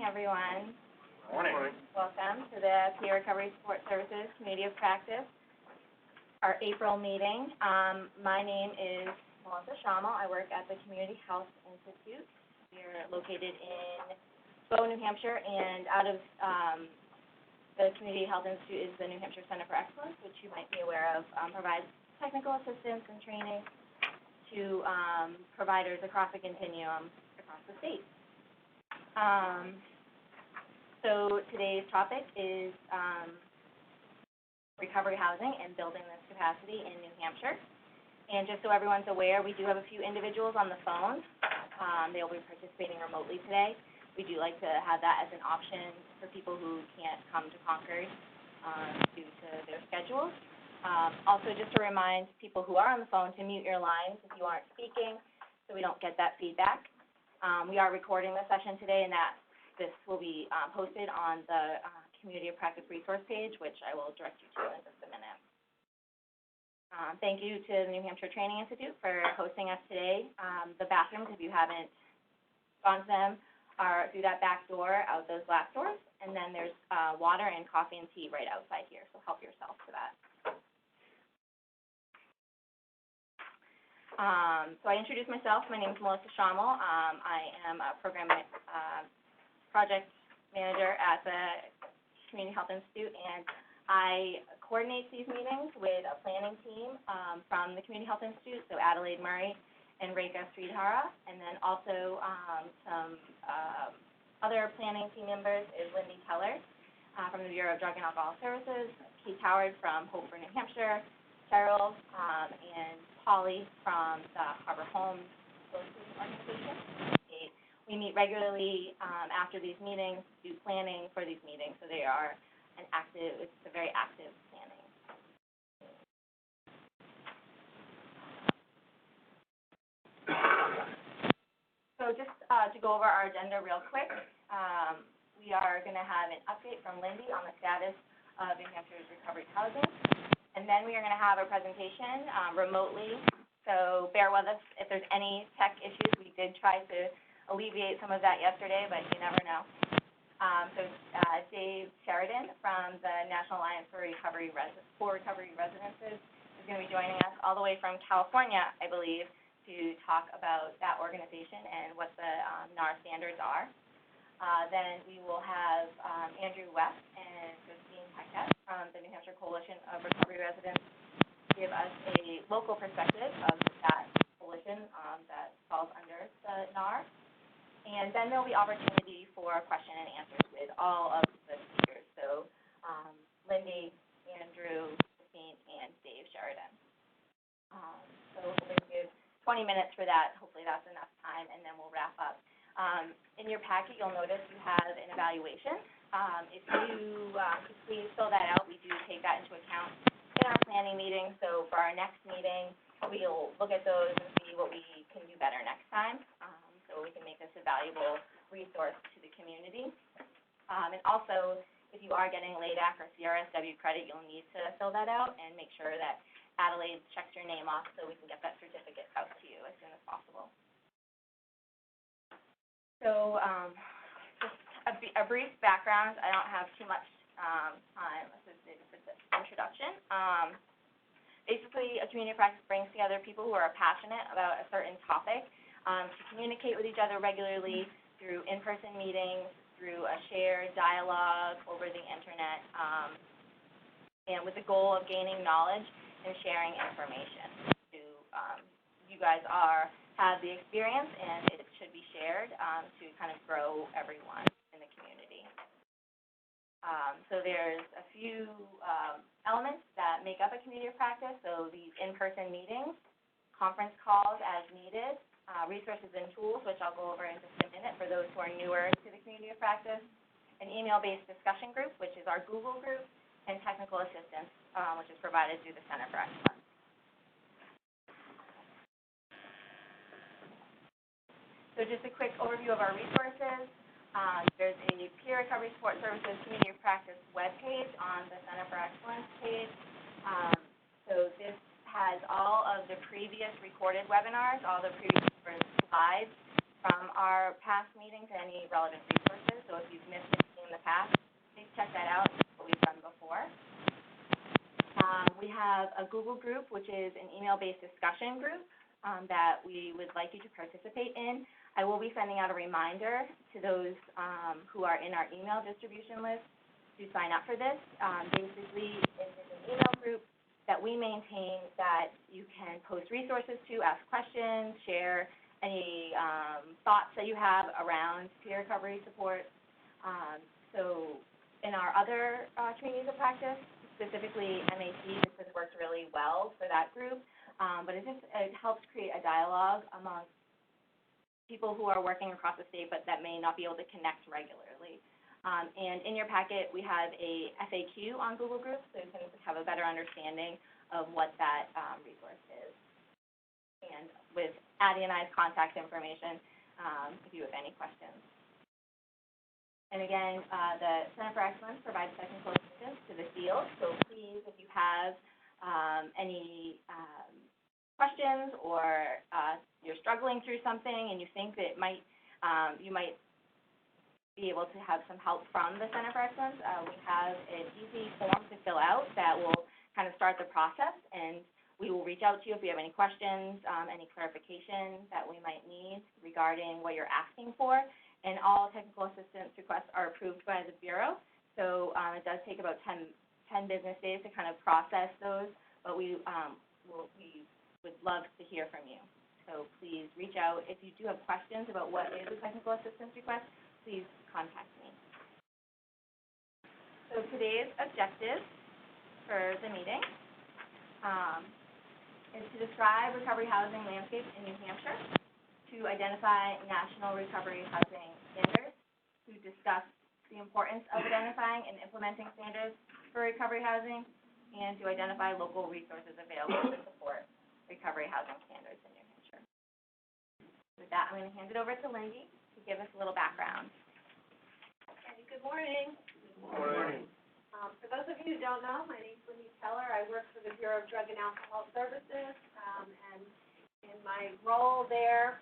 everyone. Morning. Welcome to the Peer Recovery Support Services Community of Practice, our April meeting. My name is Melissa Schammel. I work at the Community Health Institute. We are located in Bow, New Hampshire, and out of the Community Health Institute is the New Hampshire Center for Excellence, which you might be aware of, provides technical assistance and training to providers across the continuum across the state. So today's topic is recovery housing and building this capacity in New Hampshire. And just so everyone's aware, we do have a few individuals on the phone. They'll be participating remotely today. We do like to have that as an option for people who can't come to Concord due to their schedules. Also, just to remind people who are on the phone to mute your lines if you aren't speaking so we don't get that feedback. We are recording the session today, and this will be posted on the Community of Practice resource page, which I will direct you to in just a minute. Thank you to the New Hampshire Training Institute for hosting us today. The bathrooms, if you haven't gone to them, are through that back door, out those glass doors, and then there's water and coffee and tea right outside here, so help yourself to that. So I introduced myself. My name is Melissa Schammel. I am a program project manager at the Community Health Institute, and I coordinate these meetings with a planning team from the Community Health Institute, so Adelaide Murray and Rekha Sridhara, and then also some other planning team members is Lindy Keller from the Bureau of Drug and Alcohol Services, Keith Howard from Hope for New Hampshire, Cheryl and Polly from the Harbor Homes Organization. We meet regularly after these meetings, do planning for these meetings, so they are it's a very active planning. So just to go over our agenda real quick, we are going to have an update from Lindy on the status of New Hampshire's recovery housing, and then we are going to have a presentation remotely, so bear with us if there's any tech issues. We did try to alleviate some of that yesterday, but you never know. Dave Sheridan from the National Alliance for Recovery Residences is going to be joining us all the way from California, I believe, to talk about that organization and what the NAR standards are. Then we will have Andrew West and Christine Paquette from the New Hampshire Coalition of Recovery Residents give us a local perspective of that coalition that falls under the NAR. And then there will be opportunity for question and answers with all of the speakers. So Lindy, Andrew, Christine, and Dave Sheridan. So we'll give 20 minutes for that. Hopefully that's enough time, and then we'll wrap up. In your packet, you'll notice you have an evaluation. If you please fill that out, we do take that into account in our planning meeting. So for our next meeting, we'll look at those and see what we can do better next time. So we can make this a valuable resource to the community. And also, if you are getting LADAC or CRSW credit, you'll need to fill that out and make sure that Adelaide checks your name off so we can get that certificate out to you as soon as possible. So just a brief background. I don't have too much time associated with this introduction. Basically, a community of practice brings together people who are passionate about a certain topic to communicate with each other regularly through in-person meetings, through a shared dialogue over the internet, and with the goal of gaining knowledge and sharing information. You guys have the experience, and it should be shared to kind of grow everyone in the community. So there's a few elements that make up a community of practice. So these in-person meetings, conference calls as needed, resources and tools, which I'll go over in just a minute for those who are newer to the community of practice, an email-based discussion group, which is our Google group, and technical assistance, which is provided through the Center for Excellence. So just a quick overview of our resources. There's a Peer Recovery Support Services Community of Practice webpage on the Center for Excellence page. So this has all of the previous recorded webinars, all the previous slides, from our past meetings and any relevant resources. So if you've missed anything in the past, please check that out. It's what we've done before. We have a Google group, which is an email-based discussion group that we would like you to participate in. I will be sending out a reminder to those who are in our email distribution list to sign up for this. Basically, it is an email group that we maintain that you can post resources to, ask questions, share any thoughts that you have around peer recovery support. So in our other communities of practice, specifically MAC, this has worked really well for that group, but it helps create a dialogue among people who are working across the state but that may not be able to connect regularly. And in your packet, we have a FAQ on Google Groups, so you can have a better understanding of what that resource is. And with Addie and I's contact information, if you have any questions. And again, the Center for Excellence provides technical assistance to the field, so please, if you have any questions or you're struggling through something and you think that you might be able to have some help from the Center for Excellence, we have an easy form to fill out that will kind of start the process, and we will reach out to you if you have any questions, any clarification that we might need regarding what you're asking for. And all technical assistance requests are approved by the Bureau, so it does take about 10 business days to kind of process those, but we would love to hear from you. So please reach out. If you do have questions about what is a technical assistance request, please contact me. So today's objective for the meeting is to describe recovery housing landscape in New Hampshire, to identify national recovery housing standards, to discuss the importance of identifying and implementing standards for recovery housing, and to identify local resources available to support recovery housing standards in New Hampshire. With that, I'm going to hand it over to Lindy to give us a little background. Okay, good morning. Good morning. For those of you who don't know, my name is Lindy Teller. I work for the Bureau of Drug and Alcohol Services, and in my role there,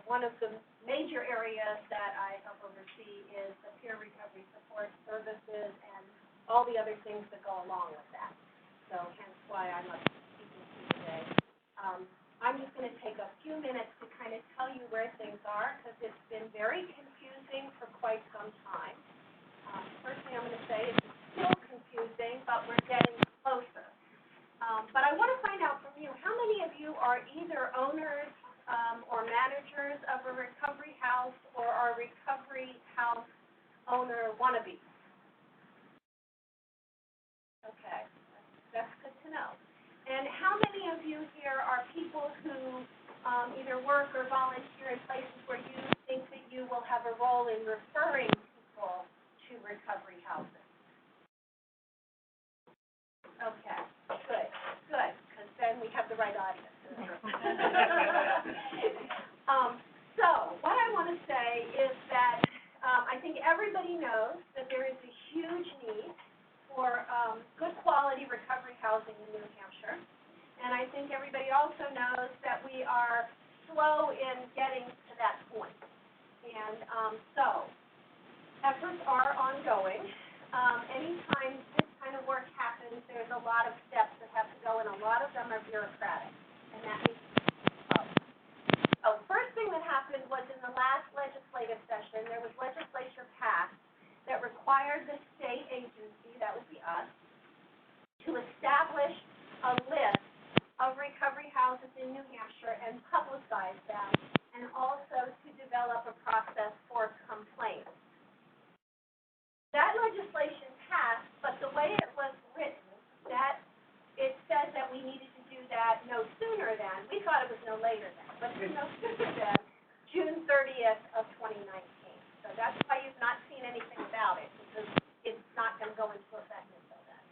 one of the major areas that I help oversee is the peer recovery support services and all the other things that go along with that. So hence why I'm up speaking to you today. I'm just going to take a few minutes to kind of tell you where things are, because it's been very confusing for quite some time. First thing I'm going to say is it's still confusing, but we're getting closer. But I want to find out from you, how many of you are either owners or managers of a recovery house or are recovery house owner wannabes? Okay, that's good to know. And how many of you here are people who either work or volunteer in places where you think that you will have a role in referring people to recovery housing? Okay, good, because then we have the right audience. So what I want to say is that I think everybody knows that there is a huge need for good quality recovery housing in New Hampshire, and I think everybody also knows that we are slow in getting to that point. And so efforts are ongoing. Anytime this kind of work happens, there's a lot of steps that have to go, and a lot of them are bureaucratic, and that needs to be followed. So first thing that happened was in the last legislative session, there was legislation passed that required the state agency, that would be us, to establish a list of recovery houses in New Hampshire and publicize them, and also to develop a process for complaints. That legislation passed, but the way it was written, that it said that we needed to do that no sooner than, we thought it was no later than, but it's no sooner than June 30th of 2019. So that's why you've not seen anything about it, because it's not going to go into effect until then.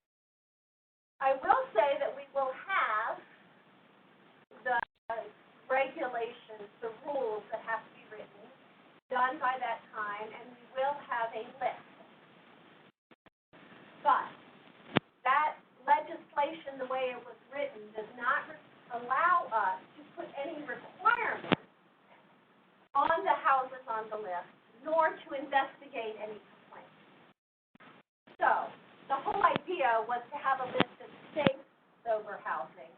I will say that we will have the regulations, the rules that have to be written, done by that time, and we will have a list. But that legislation, the way it was written, does not allow us to put any requirements on the houses on the list, nor to investigate any complaints. So, the whole idea was to have a list of safe, sober housing.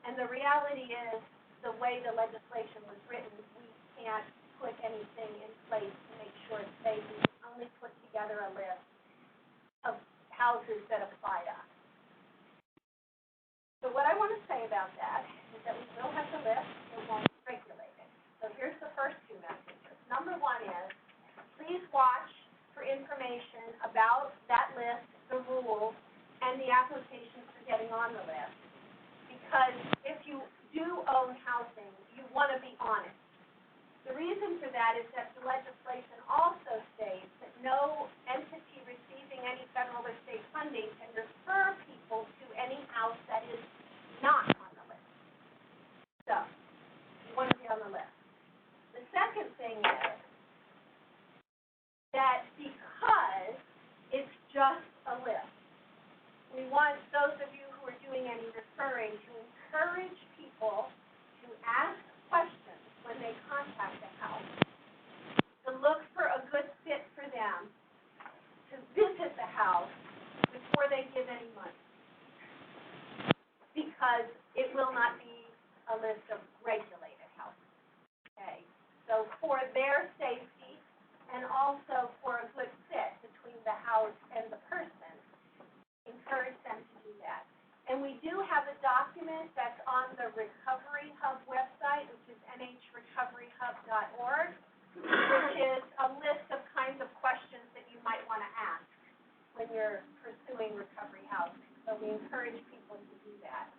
And the reality is, the way the legislation was written, we can't put anything in place to make sure it's safe. We can only put together a list of houses that apply to us. So what I want to say about that is that we will have the list, it won't regulate it. So here's the first two messages. Number one is, please watch for information about that list, the rules, and the applications for getting on the list. Because if you do own housing, you want to be on it. The reason for that is that the legislation also states that no entity receiving any federal or state funding can refer people to any house that is not on the list. So, you want to be on the list. The second thing is that because it's just a list, we want those of you who are doing any referring to encourage people to ask questions when they contact the house, to look for a good fit for them, to visit the house before they give any money. Because it will not be a list of regulated houses. Okay? So for their safety and also for a good fit between the house and the person, encourage them to do that. And we do have a document that's on the Recovery Hub website, which is nhrecoveryhub.org, which is a list of kinds of questions that you might want to ask when you're pursuing recovery housing. So we encourage people to do that.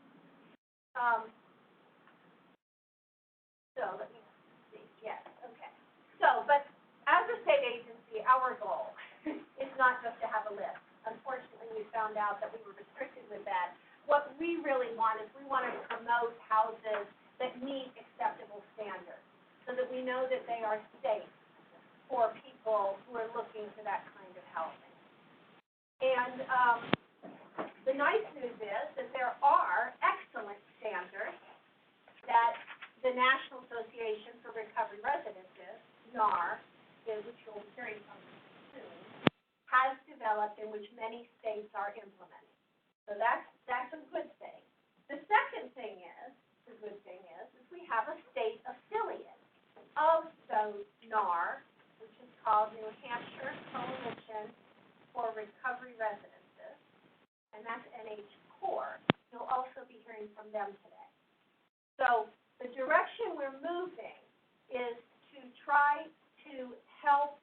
So let me see. Yes, okay. So, but as a state agency, our goal is not just to have a list. Unfortunately, we found out that we were restricted with that. What we really want is we want to promote houses that meet acceptable standards so that we know that they are safe for people who are looking for that kind of housing. And the nice news is that there are excellent standards that the National Association for Recovery Residences, NAR, which you'll be hearing from soon, has developed in which many states are implementing. So that's a good thing. The second thing is, we have a state affiliate of those NAR, which is called New Hampshire Coalition for Recovery Residences, and that's NHCORE. You'll also be hearing from them today. So the direction we're moving is to try to help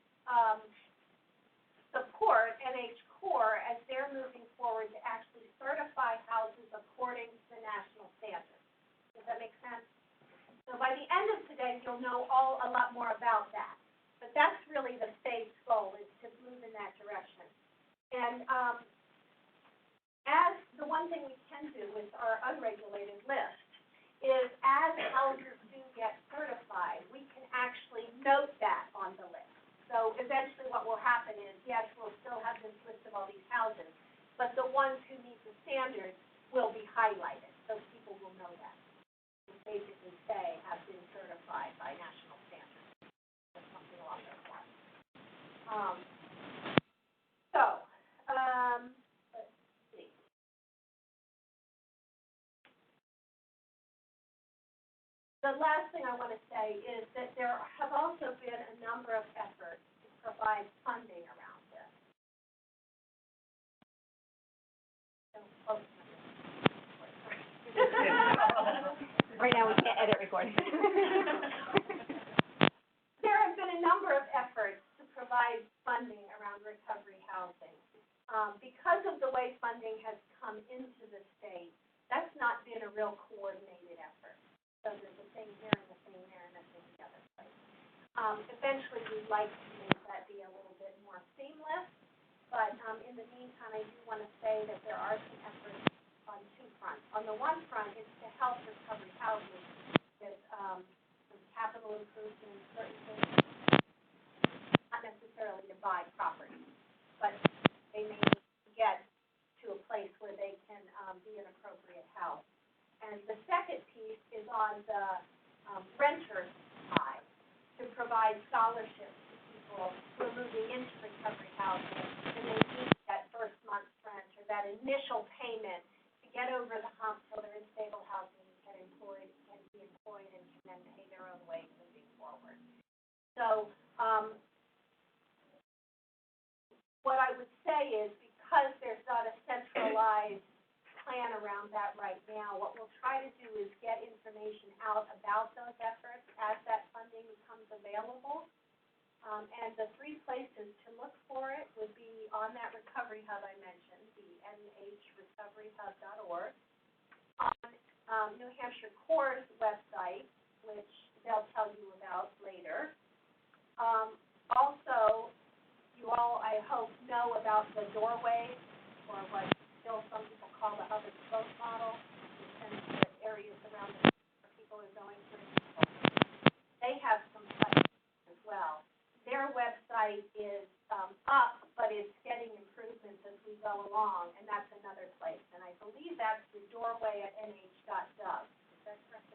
support NHCORE as they're moving forward to actually certify houses according to the national standards. Does that make sense? So by the end of today, you'll know a lot more about that. But that's really the state's goal, is to move in that direction. And as the one thing we can do with our unregulated list is as houses do get certified, we can actually note that on the list. So eventually what will happen is, yes, we'll still have this list of all these houses, but the ones who meet the standards will be highlighted, so people will know that. We basically say have been certified by national standards, or something along those lines. Let's see. The last thing I want to say is that there have also been a number of efforts to provide funding around this. Right now, we can't edit recording. There have been a number of efforts to provide funding around recovery housing. Because of the way funding has come into the state, that's not been a real coordinated effort. So there's a thing here and a thing there and a thing the other place. Eventually, we'd like to make that be a little bit more seamless, but in the meantime, I do want to say that there are some efforts on two fronts. On the one front is to help recovery housing with some capital improvements, certain things, not necessarily to buy property, but they may get to a place where they can be an appropriate house. And the second piece is on the renter side. to provide scholarships to people who are moving into recovery housing, and they need that first month's rent or that initial payment to get over the hump so they're in stable housing and can be employed and can then pay their own way moving forward. So what I would say is, because there's not a centralized plan around that right now, what we'll try to do is get information out about those efforts as that funding becomes available. And the three places to look for it would be on that recovery hub I mentioned, the nhrecoveryhub.org, on New Hampshire Corps' website, which they'll tell you about later. Also, you all, I hope, know about the doorway, or what still some people call the hub and spoke model, and the areas around the where people are going through. They have some sites as well. Their website is up, but it's getting improvements as we go along, and that's another place. And I believe that's the doorway at nh.gov. Is that correct?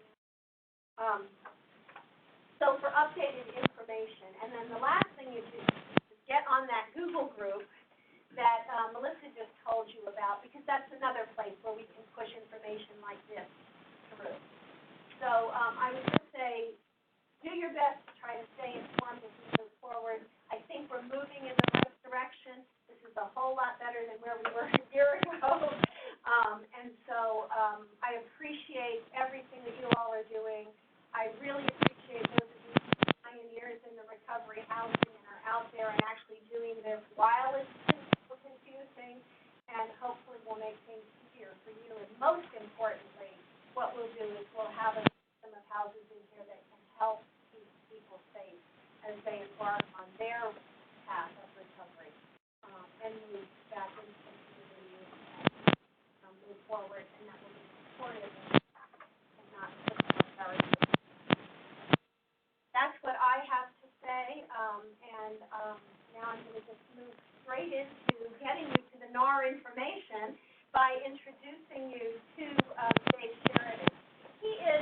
So for updated information, and then the last thing you do is get on that Google group that Melissa just told you about, because that's another place where we can push information like this through. So I would just say, do your best to try to stay informed as we move forward. I think we're moving in the right direction. This is a whole lot better than where we were a year ago. And so I appreciate everything that you all are doing. I really appreciate those of you who are pioneers in the recovery housing and are out there and actually doing this while it's confusing, and hopefully we'll make things easier for you. And most importantly, what we'll do is we'll have a system of houses in here that can help keep people safe as they embark on their path of recovery and move back into the community and move forward, and that will be supportive and not barriers. That's what I have to say, and now I'm going to just move straight into getting you to the NAR information by introducing you to Dave Sheridan. He is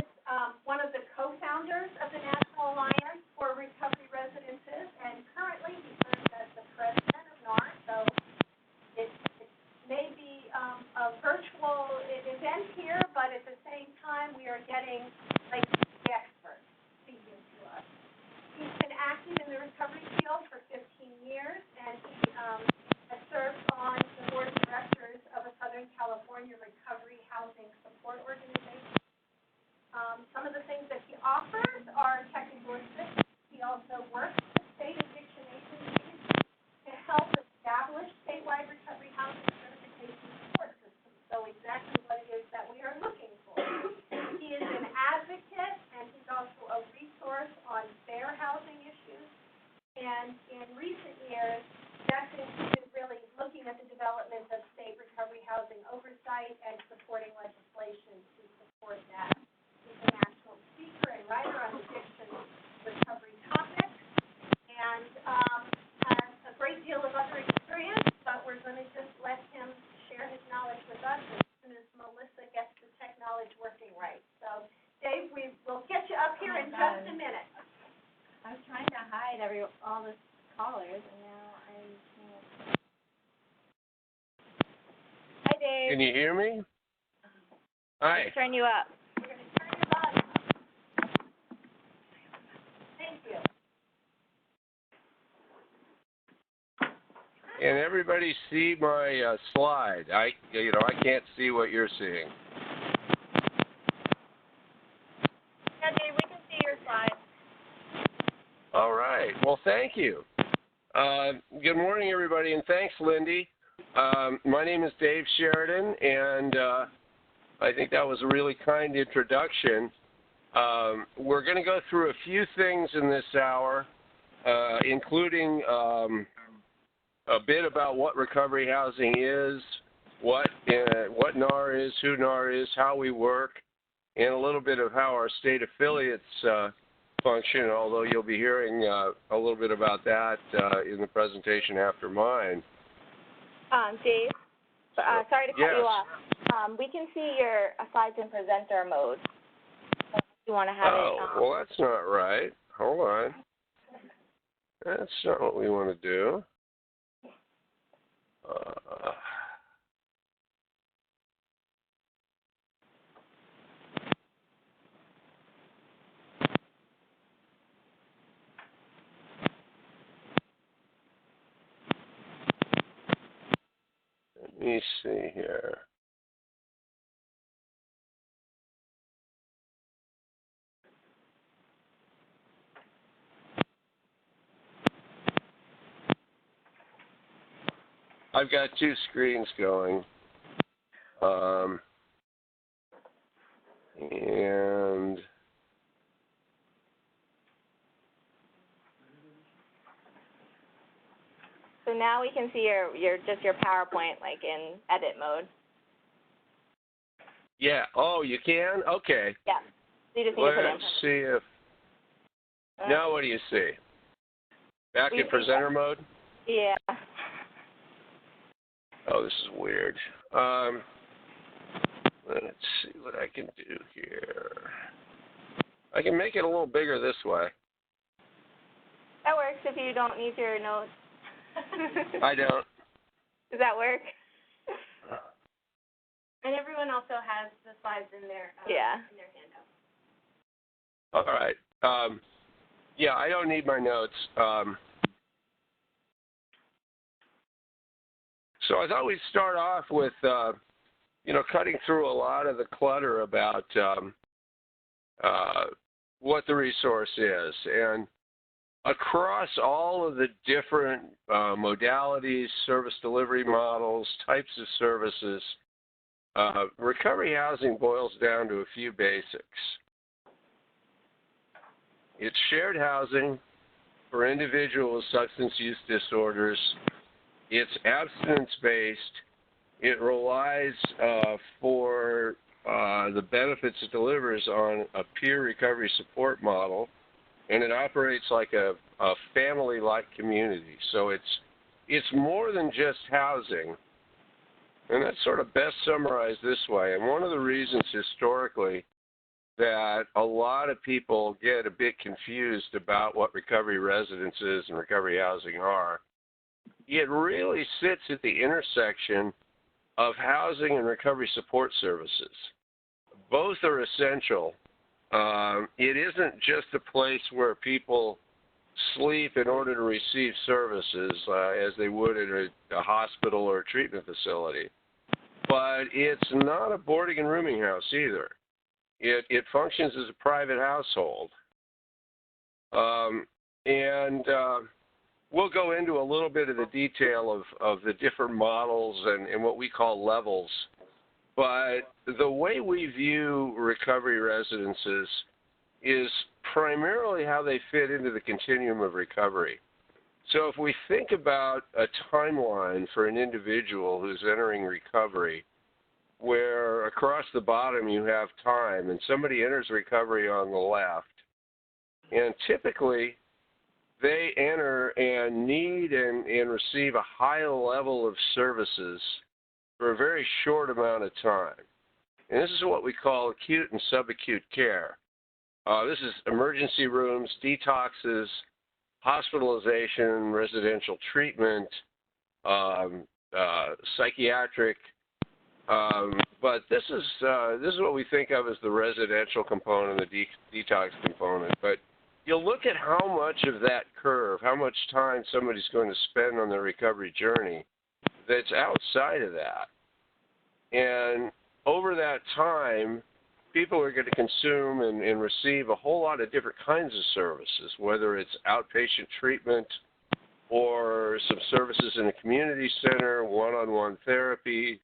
one of the co-founders of the National Alliance for Recovery Residences, and currently he serves as the president of NAR, so it may be a virtual event here, but at the same time we are getting like the experts speaking to us. He's been active in the recovery field for 15 years, and he has served on the board of directors of a Southern California recovery housing support organization. Some of the things that he offers are technical assistance. He also works with state addiction agencies to help establish statewide recovery housing certification support systems. So exactly what it is that we are looking for. He is an advocate, and he's also a resource on fair housing issues. And in recent years, that's included really looking at the development of state recovery housing oversight and supporting legislation to support that. He's a national speaker and writer on addiction recovery topics, and has a great deal of other experience, but we're going to just let him share his knowledge with us as soon as Melissa gets the technology working right. So, Dave, we will get you up here in just a minute. I was trying to hide all the callers, and now I can't. Hi, Dave. Can you hear me? Hi. Let's turn you up. We're going to turn your volume up. Thank you. Can everybody see my slide? I can't see what you're seeing. Yeah, Dave, we can see your slide. All right. Well, thank you. Good morning, everybody, and thanks, Lindy. My name is Dave Sheridan, and I think that was a really kind introduction. We're going to go through a few things in this hour, including a bit about what recovery housing is, what NAR is, who NAR is, how we work, and a little bit of how our state affiliates function, although you'll be hearing a little bit about that in the presentation after mine. Dave, sorry to cut Yes. you off. We can see your slides in presenter mode. So if you want to have it. Well, that's not right. Hold on. That's not what we want to do. Let me see here. I've got two screens going. And So now we can see your PowerPoint like in edit mode. yeah, oh, you can? Okay. Yeah. So you just need to put it in. Let's see if, now what do you see? Back in presenter mode? Yeah. Oh, this is weird. Let's see what I can do here. I can make it a little bigger this way. That works if you don't need your notes. I don't. Does that work? And everyone also has the slides in their in their handout. All right. Yeah, I don't need my notes. So I thought we'd start off with, cutting through a lot of the clutter about what the resource is. And across all of the different modalities, service delivery models, types of services, recovery housing boils down to a few basics. It's shared housing for individuals with substance use disorders. It's abstinence-based. It relies for the benefits it delivers on a peer recovery support model, and it operates like a family-like community. So it's more than just housing, and that's sort of best summarized this way. And one of the reasons historically that a lot of people get a bit confused about what recovery residences and recovery housing are, it really sits at the intersection of housing and recovery support services. Both are essential. It isn't just a place where people sleep in order to receive services as they would in a hospital or a treatment facility. But it's not a boarding and rooming house either. It functions as a private household. We'll go into a little bit of the detail of the different models and what we call levels. But the way we view recovery residences is primarily how they fit into the continuum of recovery. So if we think about a timeline for an individual who's entering recovery, where across the bottom you have time, and somebody enters recovery on the left, and typically they enter and need and receive a high level of services for a very short amount of time. And this is what we call acute and subacute care. This is emergency rooms, detoxes, hospitalization, residential treatment, psychiatric. But this is what we think of as the residential component, the detox component. But you'll look at how much of that curve, how much time somebody's going to spend on their recovery journey that's outside of that. And over that time, people are going to consume and receive a whole lot of different kinds of services, whether it's outpatient treatment or some services in a community center, one-on-one therapy,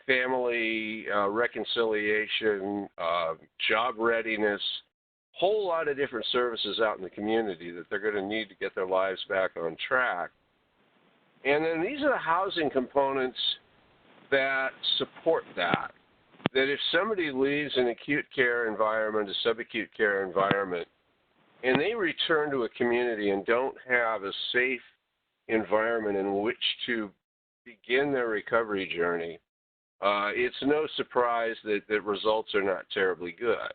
family reconciliation, job readiness, whole lot of different services out in the community that they're going to need to get their lives back on track. And then these are the housing components that support that. That if somebody leaves an acute care environment, a subacute care environment, and they return to a community and don't have a safe environment in which to begin their recovery journey, it's no surprise that results are not terribly good.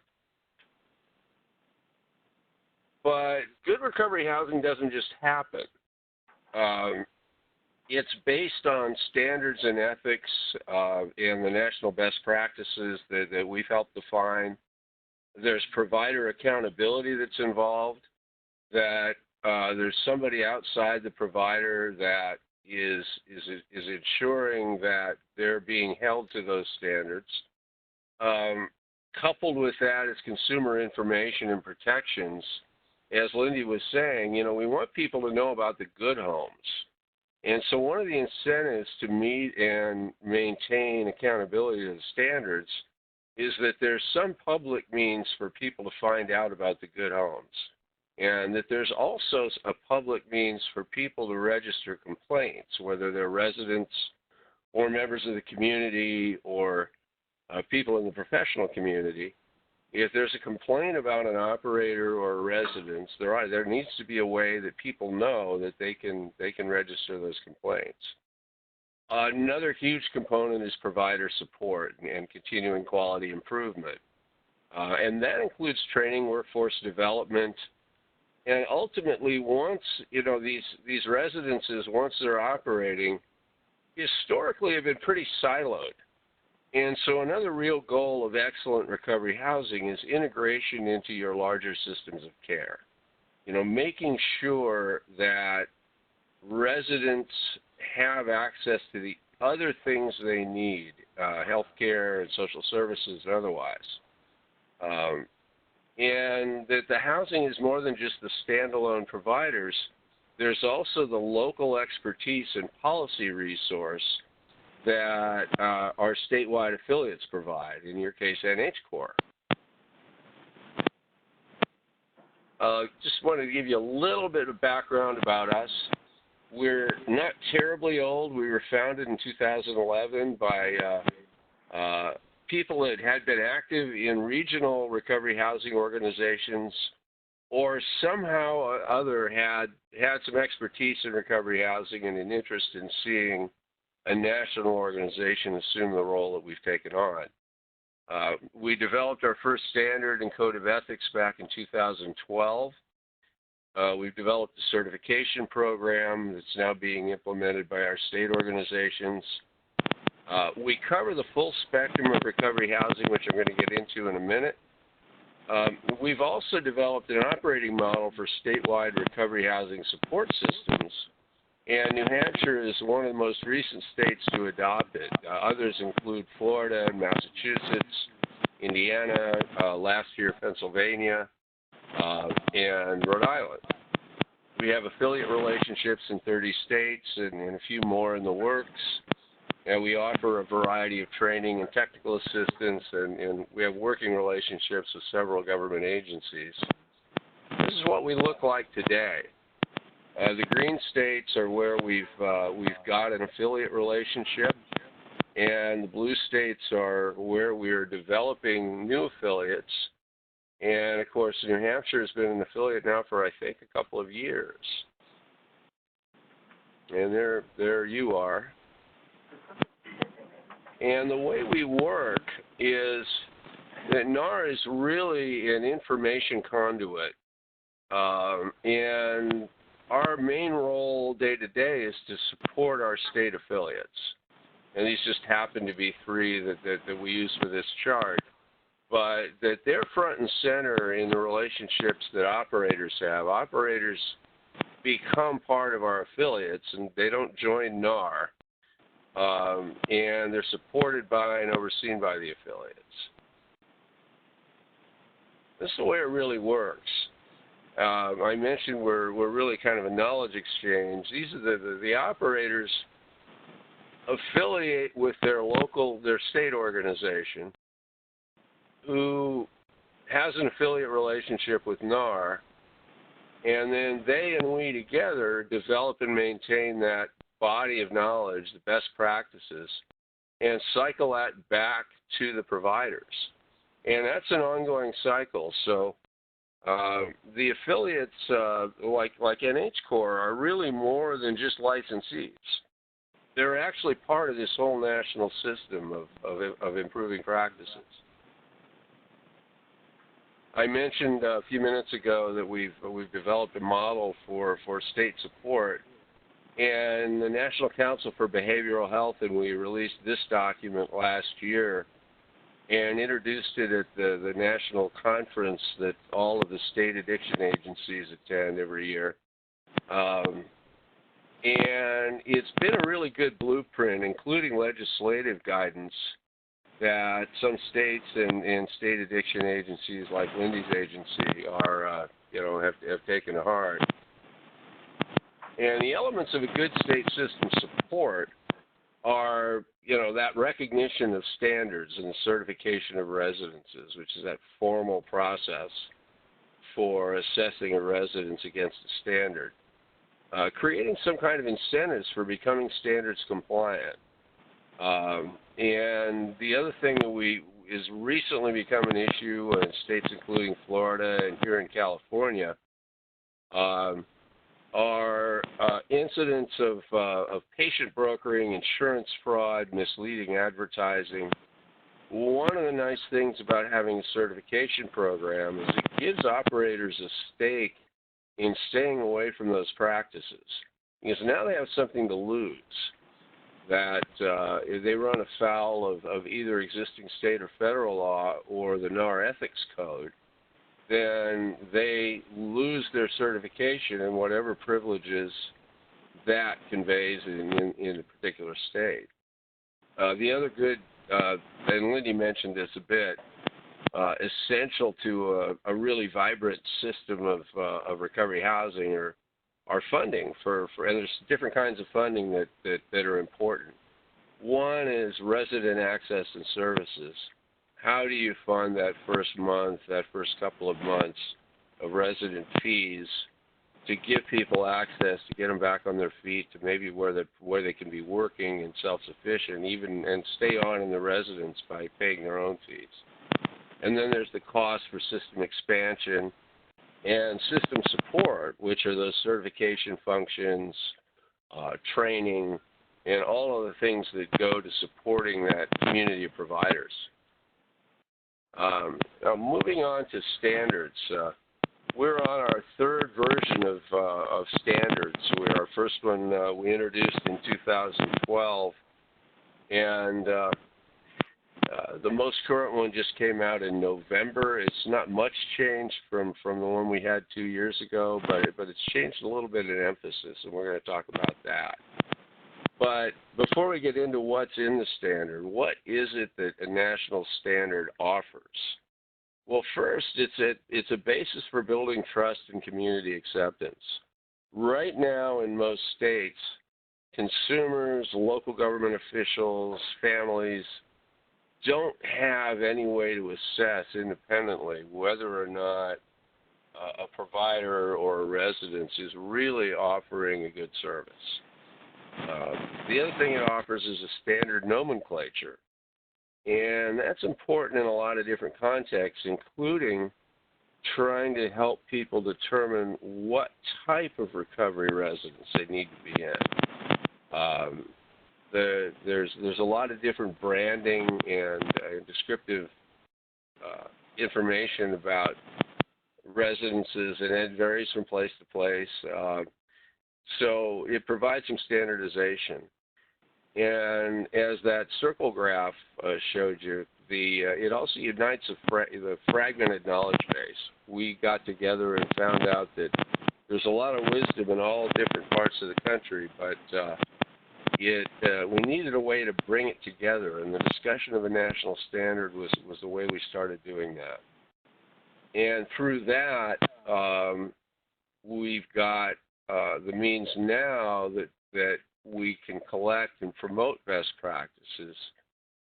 But good recovery housing doesn't just happen. It's based on standards and ethics and the national best practices that we've helped define. There's provider accountability that's involved, that there's somebody outside the provider that is ensuring that they're being held to those standards. Coupled with that is consumer information and protections. As Lindy was saying, we want people to know about the good homes. And so one of the incentives to meet and maintain accountability to the standards is that there's some public means for people to find out about the good homes, and that there's also a public means for people to register complaints, whether they're residents or members of the community or people in the professional community. If there's a complaint about an operator or a residence, there needs to be a way that people know that they can register those complaints. Another huge component is provider support and continuing quality improvement. And that includes training, workforce development, and ultimately once, these residences, once they're operating, historically have been pretty siloed. And so another real goal of excellent recovery housing is integration into your larger systems of care. Making sure that residents have access to the other things they need, healthcare and social services and otherwise. And that the housing is more than just the standalone providers. There's also the local expertise and policy resource that our statewide affiliates provide, in your case, NHCOR. Just wanted to give you a little bit of background about us. We're not terribly old. We were founded in 2011 by people that had been active in regional recovery housing organizations or somehow or other had some expertise in recovery housing and an interest in seeing a national organization assume the role that we've taken on. We developed our first standard and code of ethics back in 2012. We've developed a certification program that's now being implemented by our state organizations. We cover the full spectrum of recovery housing, which I'm going to get into in a minute. We've also developed an operating model for statewide recovery housing support systems, and New Hampshire is one of the most recent states to adopt it. Others include Florida, Massachusetts, Indiana, last year Pennsylvania, and Rhode Island. We have affiliate relationships in 30 states and a few more in the works. And we offer a variety of training and technical assistance, and we have working relationships with several government agencies. This is what we look like today. The green states are where we've got an affiliate relationship, and the blue states are where we're developing new affiliates. And, of course, New Hampshire has been an affiliate now for, I think, a couple of years. And there you are. And the way we work is that NAR is really an information conduit. And our main role day to day is to support our state affiliates. And these just happen to be three that we use for this chart. But that they're front and center in the relationships that operators have. Operators become part of our affiliates, and they don't join NAR. And they're supported by and overseen by the affiliates. This is the way it really works. I mentioned we're really kind of a knowledge exchange. These are the operators affiliate with their state organization, who has an affiliate relationship with NAR, and then they and we together develop and maintain that body of knowledge, the best practices, and cycle that back to the providers. And that's an ongoing cycle. So the affiliates, like NHCOR, are really more than just licensees. They're actually part of this whole national system of improving practices. I mentioned a few minutes ago that we've developed a model for state support, and the National Council for Behavioral Health, and we released this document last year and introduced it at the national conference that all of the state addiction agencies attend every year. And it's been a really good blueprint, including legislative guidance that some states and state addiction agencies like Lindy's agency are, have taken to heart. And the elements of a good state system support are, that recognition of standards and the certification of residences, which is that formal process for assessing a residence against a standard. Creating some kind of incentives for becoming standards compliant. And the other thing that is recently become an issue in states including Florida and here in California are incidents of patient brokering, insurance fraud, misleading advertising. One of the nice things about having a certification program is it gives operators a stake in staying away from those practices, because now they have something to lose. That if they run afoul of either existing state or federal law or the NAR ethics code, then they lose their certification and whatever privileges that conveys in a particular state. The other good, and Lindy mentioned this a bit, essential to a really vibrant system of recovery housing are funding and there's different kinds of funding that are important. One is resident access and services. How do you fund that first month, that first couple of months of resident fees to give people access, to get them back on their feet, to maybe where they can be working and self-sufficient, and stay on in the residence by paying their own fees. And then there's the cost for system expansion and system support, which are those certification functions, training, and all of the things that go to supporting that community of providers. Now, moving on to standards, we're on our third version of standards. Our first one we introduced in 2012, and the most current one just came out in November. It's not much changed from the one we had 2 years ago, but it's changed a little bit in emphasis, and we're going to talk about that. But before we get into what's in the standard, what is it that a national standard offers? Well, first, it's a basis for building trust and community acceptance. Right now in most states, consumers, local government officials, families don't have any way to assess independently whether or not a provider or a residence is really offering a good service. The other thing it offers is a standard nomenclature, and that's important in a lot of different contexts, including trying to help people determine what type of recovery residence they need to be in. There's a lot of different branding and descriptive information about residences, and it varies from place to place. So it provides some standardization. And as that circle graph showed you, it also unites the fragmented knowledge base. We got together and found out that there's a lot of wisdom in all different parts of the country, but we needed a way to bring it together, and the discussion of a national standard was the way we started doing that. And through that, we've got the means now that we can collect and promote best practices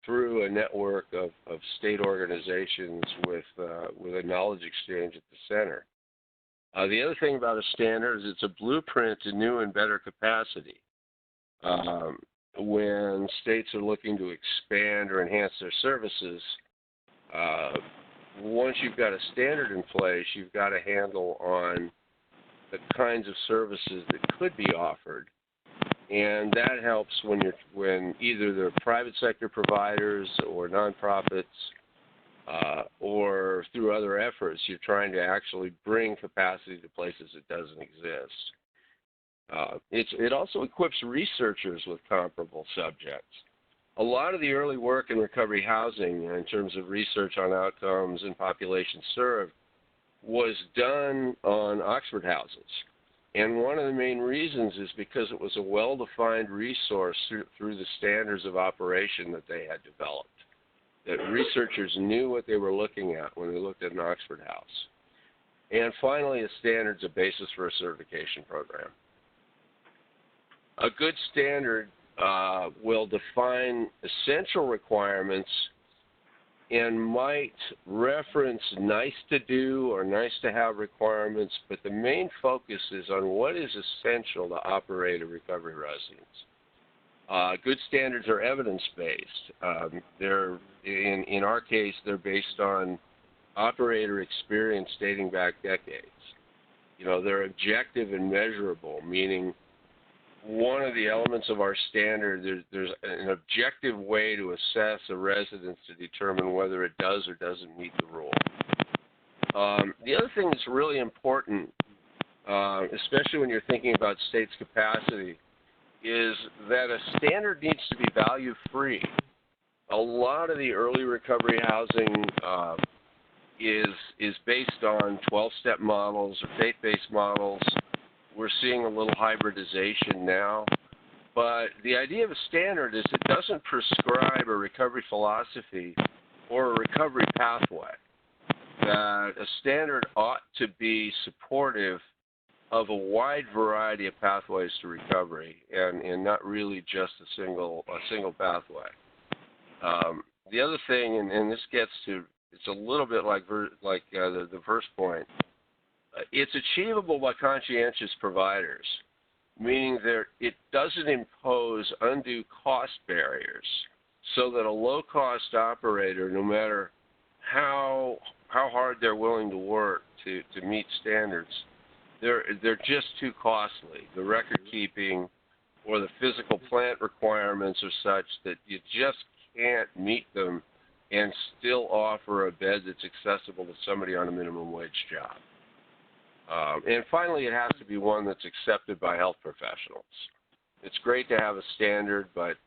through a network of state organizations with a knowledge exchange at the center. The other thing about a standard is it's a blueprint to new and better capacity. When states are looking to expand or enhance their services, once you've got a standard in place, you've got a handle on the kinds of services that could be offered. And that helps when either they're private sector providers or nonprofits or through other efforts, you're trying to actually bring capacity to places that doesn't exist. It also equips researchers with comparable subjects. A lot of the early work in recovery housing in terms of research on outcomes and population served was done on Oxford houses. And one of the main reasons is because it was a well-defined resource through the standards of operation that they had developed, that researchers knew what they were looking at when they looked at an Oxford house. And finally, a standard's a basis for a certification program. A good standard will define essential requirements and might reference nice to do or nice to have requirements, but the main focus is on what is essential to operate a recovery residence. Good standards are evidence-based. In our case, they're based on operator experience dating back decades. You know, they're objective and measurable, meaning one of the elements of our standard, there's an objective way to assess a residence to determine whether it does or doesn't meet the rule. The other thing that's really important, especially when you're thinking about states' capacity, is that a standard needs to be value-free. A lot of the early recovery housing is based on 12-step models or faith-based models. We're seeing a little hybridization now. But the idea of a standard is it doesn't prescribe a recovery philosophy or a recovery pathway. That a standard ought to be supportive of a wide variety of pathways to recovery and not really just a single pathway. The other thing, and this gets to, it's a little bit like the first point, it's achievable by conscientious providers, meaning that it doesn't impose undue cost barriers so that a low-cost operator, no matter how hard they're willing to work to meet standards, they're just too costly. The record keeping or the physical plant requirements are such that you just can't meet them and still offer a bed that's accessible to somebody on a minimum wage job. And finally, it has to be one that's accepted by health professionals. It's great to have a standard, but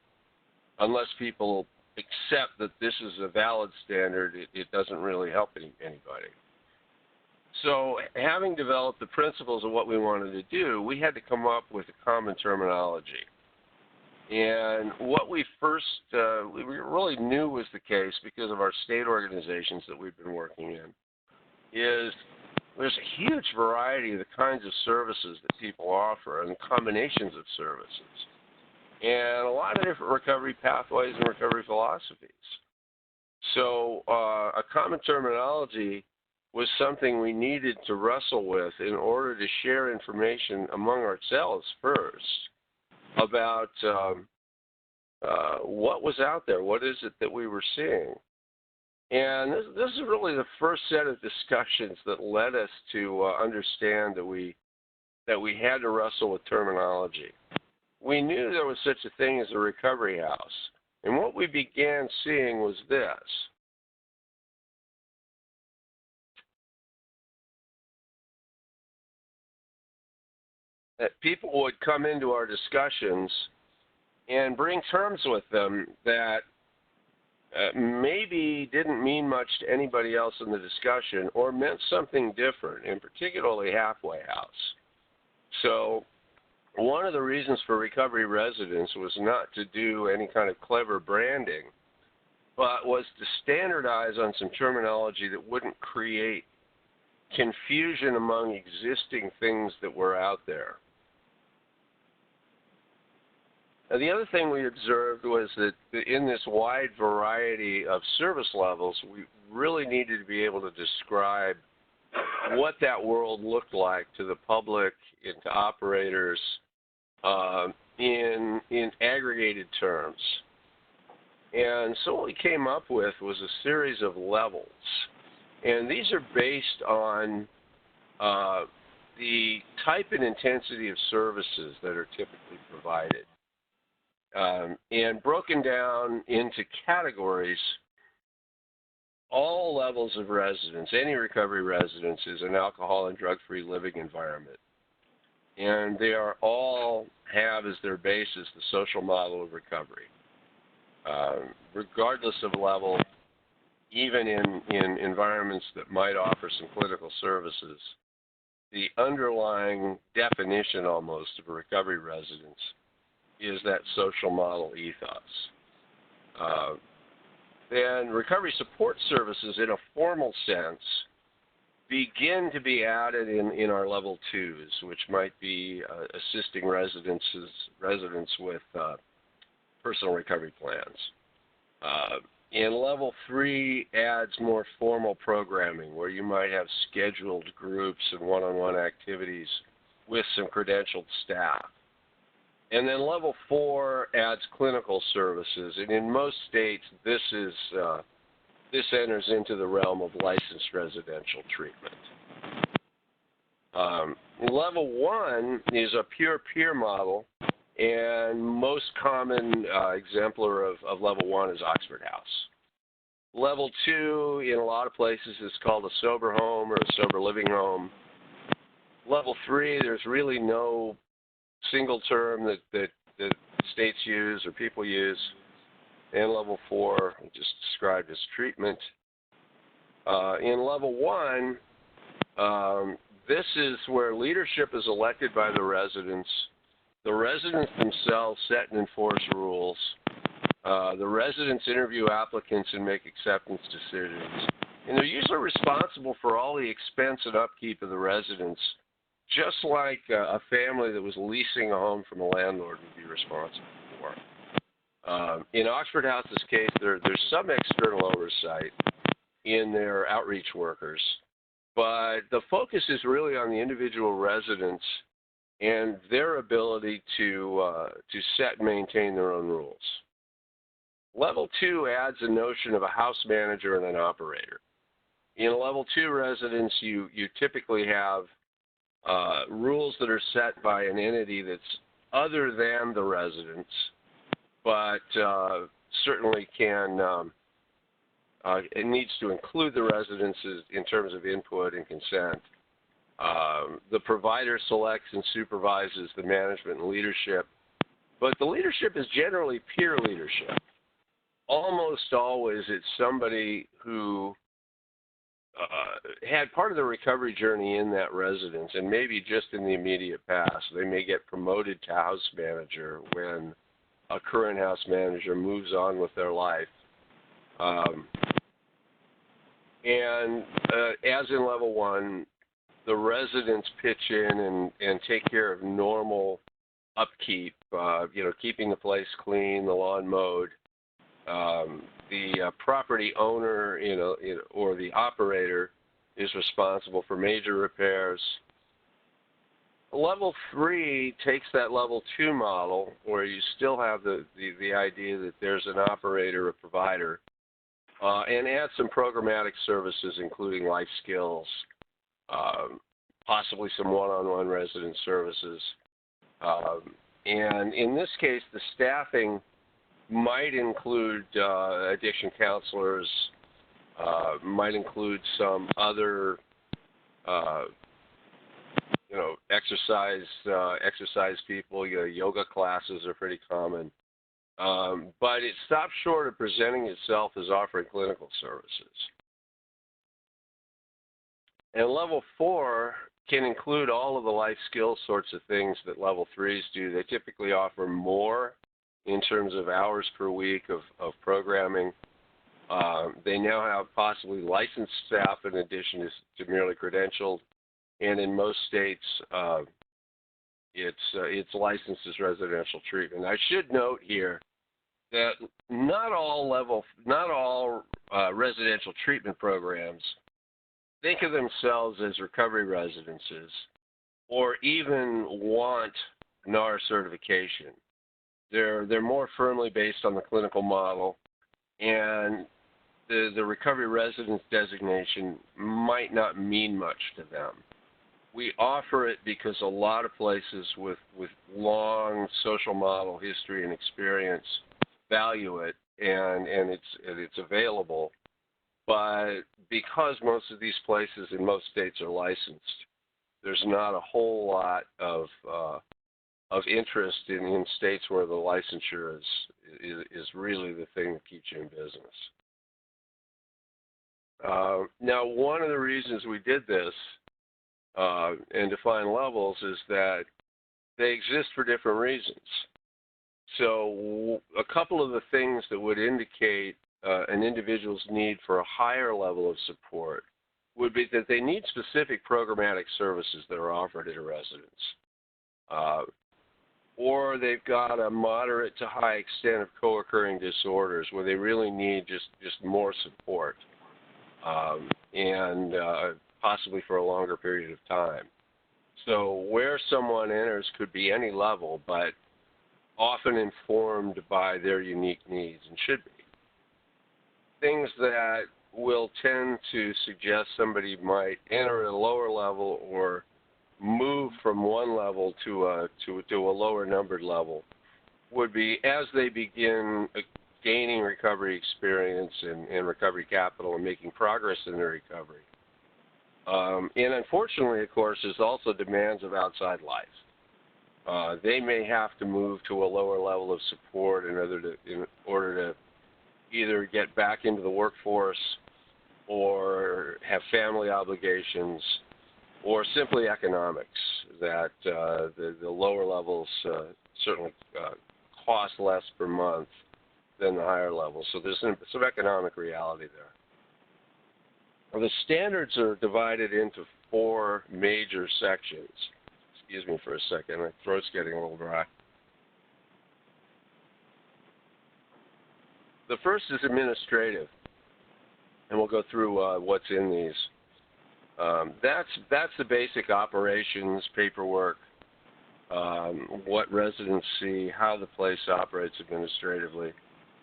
unless people accept that this is a valid standard, it doesn't really help anybody. So having developed the principles of what we wanted to do, we had to come up with a common terminology. And what we really knew was the case because of our state organizations that we've been working in, is there's a huge variety of the kinds of services that people offer and combinations of services, and a lot of different recovery pathways and recovery philosophies. So a common terminology was something we needed to wrestle with in order to share information among ourselves first about what was out there, what is it that we were seeing. And this is really the first set of discussions that led us to understand that we had to wrestle with terminology. We knew there was such a thing as a recovery house, and what we began seeing was this. That people would come into our discussions and bring terms with them that maybe didn't mean much to anybody else in the discussion or meant something different, and particularly halfway house. So one of the reasons for recovery residence was not to do any kind of clever branding, but was to standardize on some terminology that wouldn't create confusion among existing things that were out there. Now, the other thing we observed was that in this wide variety of service levels, we really needed to be able to describe what that world looked like to the public and to operators in aggregated terms. And so what we came up with was a series of levels. And these are based on the type and intensity of services that are typically provided. And broken down into categories all levels of residence, any recovery residence, is an alcohol and drug-free living environment. And they are all have as their basis the social model of recovery. Regardless of level, even in environments that might offer some clinical services, the underlying definition almost of a recovery residence is that social model ethos. Then recovery support services in a formal sense begin to be added in our level 2s, which might be assisting residents with personal recovery plans. And level 3 adds more formal programming where you might have scheduled groups and one-on-one activities with some credentialed staff. And then level 4 adds clinical services, and in most states this enters into the realm of licensed residential treatment. Level 1 is a pure peer model, and most common exemplar of level 1 is Oxford House. Level 2, in a lot of places, is called a sober home or a sober living home. Level 3, there's really no single term that states use or people use. And level 4, just described as treatment. In level 1, this is where leadership is elected by the residents. The residents themselves set and enforce rules. The residents interview applicants and make acceptance decisions. And they're usually responsible for all the expense and upkeep of the residents, just like a family that was leasing a home from a landlord would be responsible for. In Oxford House's case, there's some external oversight in their outreach workers, but the focus is really on the individual residents and their ability to set and maintain their own rules. Level 2 adds a notion of a house manager and an operator. In a level 2 residence, you typically have rules that are set by an entity that's other than the residents, but certainly it needs to include the residents in terms of input and consent. The provider selects and supervises the management and leadership, but the leadership is generally peer leadership. Almost always it's somebody who had part of the recovery journey in that residence, and maybe just in the immediate past. They may get promoted to house manager when a current house manager moves on with their life. And as in level 1, the residents pitch in and take care of normal upkeep, keeping the place clean, the lawn mowed. The property owner or the operator is responsible for major repairs. Level 3 takes that level 2 model where you still have the idea that there's an operator, a provider, and adds some programmatic services including life skills, possibly some one-on-one resident services. And in this case, the staffing might include addiction counselors, might include some other, exercise people. Yoga classes are pretty common, but it stops short of presenting itself as offering clinical services. And level 4 can include all of the life skills sorts of things that level 3s do. They typically offer more in terms of hours per week of programming. They now have possibly licensed staff in addition to merely credentialed, and in most states, it's licensed as residential treatment. I should note here that not all residential treatment programs think of themselves as recovery residences or even want NAR certification. They're more firmly based on the clinical model, and the recovery residence designation might not mean much to them. We offer it because a lot of places with long social model history and experience value it, and it's available. But because most of these places in most states are licensed, there's not a whole lot of interest in states where the licensure is really the thing that keeps you in business. Now, one of the reasons we did this and define levels is that they exist for different reasons. So a couple of the things that would indicate an individual's need for a higher level of support would be that they need specific programmatic services that are offered at a residence. Or they've got a moderate to high extent of co-occurring disorders where they really need just more support and possibly for a longer period of time. So where someone enters could be any level, but often informed by their unique needs and should be. Things that will tend to suggest somebody might enter at a lower level or move from one level to a lower numbered level would be as they begin gaining recovery experience and recovery capital and making progress in their recovery. And unfortunately, of course, there's also demands of outside life. They may have to move to a lower level of support in order to either get back into the workforce or have family obligations or simply economics, that the lower levels certainly cost less per month than the higher levels. So there's some economic reality there. Well, the standards are divided into 4 major sections. Excuse me for a second, my throat's getting a little dry. The first is administrative, and we'll go through what's in these. That's the basic operations, paperwork, what residents see, how the place operates administratively.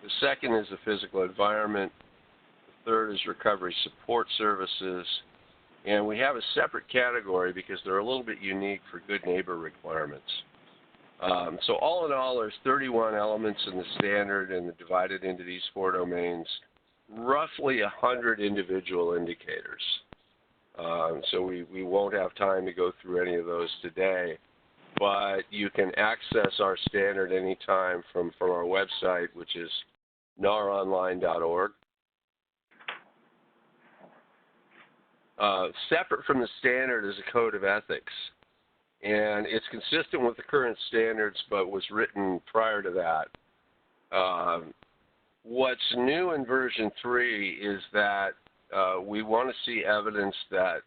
The second is the physical environment. The third is recovery support services. And we have a separate category because they're a little bit unique for good neighbor requirements. So all in all, there's 31 elements in the standard, and they're divided into these 4 domains, roughly 100 individual indicators. So we won't have time to go through any of those today, but you can access our standard anytime from our website, which is naronline.org. Separate from the standard is a code of ethics, and it's consistent with the current standards but was written prior to that. What's new in version 3 is that we want to see evidence that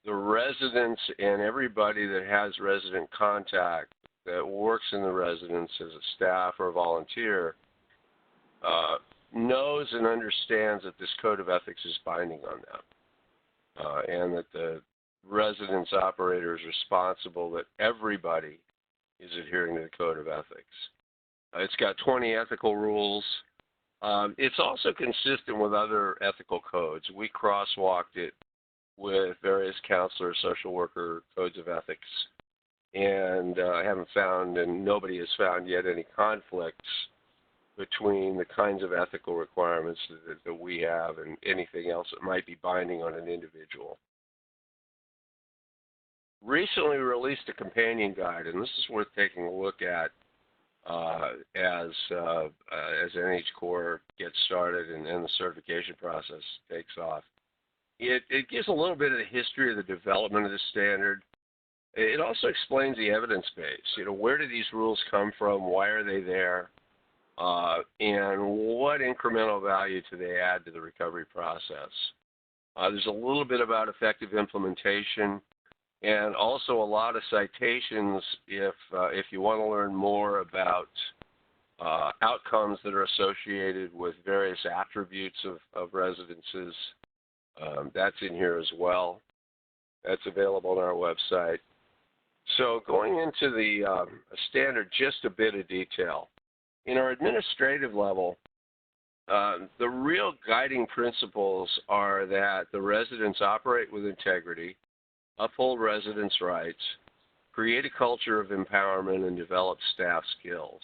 the residents and everybody that has resident contact that works in the residence as a staff or a volunteer knows and understands that this code of ethics is binding on them, and that the residence operator is responsible that everybody is adhering to the code of ethics. It's got 20 ethical rules. It's also consistent with other ethical codes. We crosswalked it with various counselor, social worker codes of ethics, and I haven't found, and nobody has found yet, any conflicts between the kinds of ethical requirements that we have and anything else that might be binding on an individual. Recently, we released a companion guide, and this is worth taking a look at as NH Core gets started and the certification process takes off. It gives a little bit of the history of the development of the standard. It also explains the evidence base. You know, where do these rules come from? Why are they there? And what incremental value do they add to the recovery process? There's a little bit about effective implementation, and also a lot of citations if you want to learn more about outcomes that are associated with various attributes of residences. That's in here as well. That's available on our website. So going into the standard, just a bit of detail. In our administrative level, the real guiding principles are that the residents operate with integrity, uphold residents' rights, create a culture of empowerment, and develop staff skills.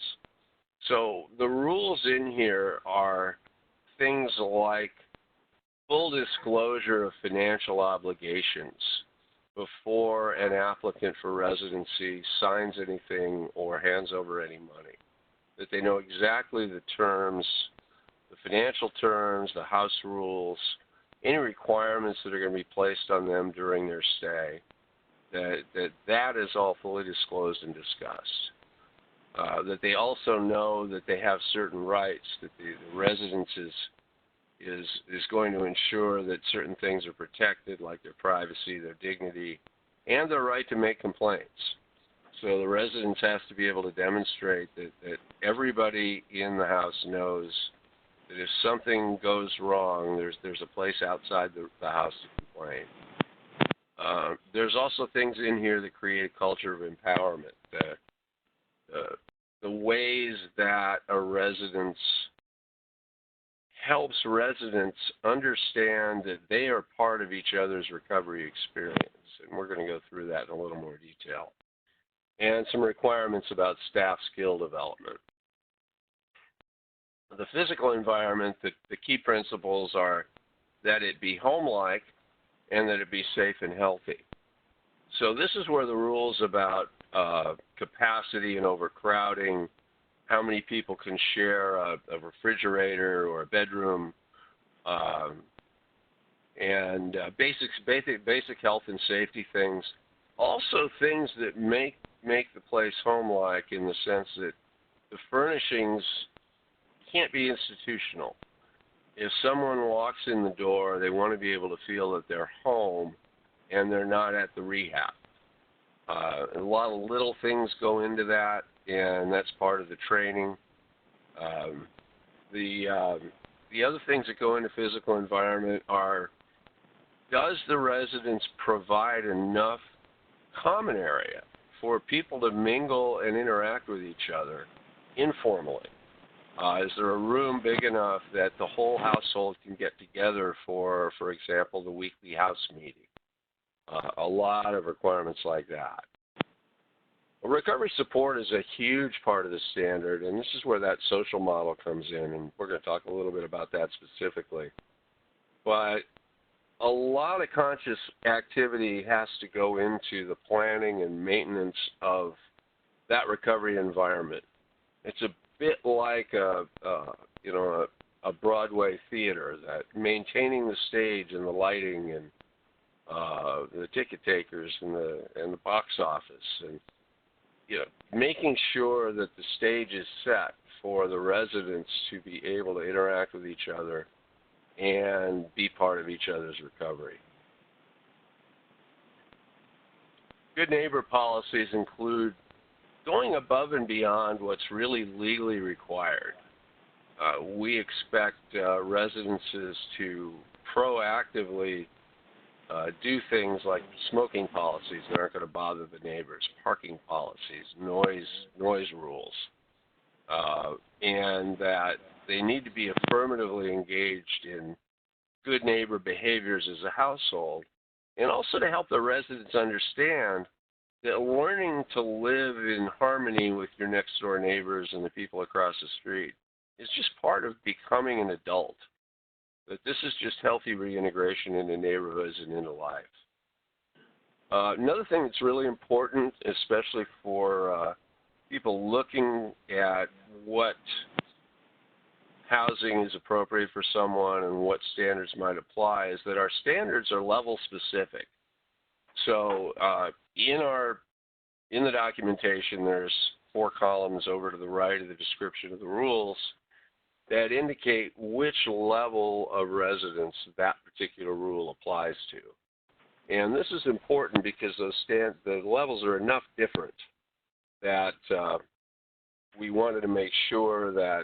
So the rules in here are things like full disclosure of financial obligations before an applicant for residency signs anything or hands over any money. That they know exactly the terms, the financial terms, the house rules, any requirements that are going to be placed on them during their stay, that is all fully disclosed and discussed. That they also know that they have certain rights, that the residence is going to ensure that certain things are protected, like their privacy, their dignity, and their right to make complaints. So the residence has to be able to demonstrate that everybody in the house knows that if something goes wrong, there's a place outside the house to complain. There's also things in here that create a culture of empowerment. The ways that a residence helps residents understand that they are part of each other's recovery experience. And we're going to go through that in a little more detail. And some requirements about staff skill development. The physical environment, the key principles are that it be home-like and that it be safe and healthy. So this is where the rules about capacity and overcrowding, how many people can share a refrigerator or a bedroom, and basic health and safety things. Also things that make the place home-like in the sense that the furnishings can't be institutional. If someone walks in the door, they want to be able to feel that they're home and they're not at the rehab. A lot of little things go into that, and that's part of the training. The other things that go into physical environment are, does the residence provide enough common area for people to mingle and interact with each other informally? Is there a room big enough that the whole household can get together for example, the weekly house meeting? A lot of requirements like that. Recovery support is a huge part of the standard, and this is where that social model comes in, and we're going to talk a little bit about that specifically. But a lot of conscious activity has to go into the planning and maintenance of that recovery environment. It's a bit like a Broadway theater, that maintaining the stage and the lighting and the ticket takers and the box office, and making sure that the stage is set for the residents to be able to interact with each other and be part of each other's recovery. Good neighbor policies include going above and beyond what's really legally required. We expect residences to proactively do things like smoking policies that aren't going to bother the neighbors, parking policies, noise rules, and that they need to be affirmatively engaged in good neighbor behaviors as a household, and also to help the residents understand that learning to live in harmony with your next door neighbors and the people across the street is just part of becoming an adult. That this is just healthy reintegration into neighborhoods and into life. Another thing that's really important, especially for people looking at what housing is appropriate for someone and what standards might apply, is that our standards are level specific. So in the documentation, there's 4 columns over to the right of the description of the rules that indicate which level of residence that particular rule applies to. And this is important because the levels are enough different that we wanted to make sure that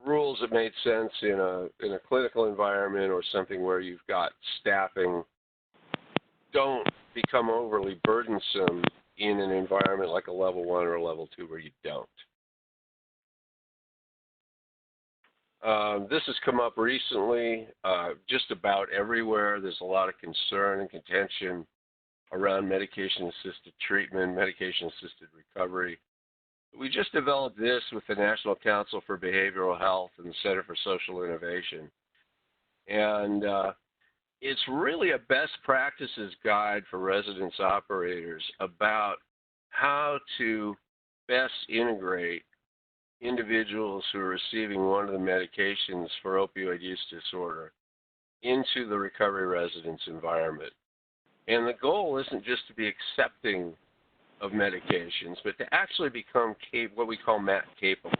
rules that made sense in a clinical environment or something where you've got staffing don't become overly burdensome in an environment like a level 1 or a level 2 where you don't. This has come up recently just about everywhere. There's a lot of concern and contention around medication-assisted treatment, medication-assisted recovery. We just developed this with the National Council for Behavioral Health and the Center for Social Innovation. And it's really a best practices guide for residence operators about how to best integrate individuals who are receiving one of the medications for opioid use disorder into the recovery residence environment. And the goal isn't just to be accepting of medications, but to actually become what we call MAT capable.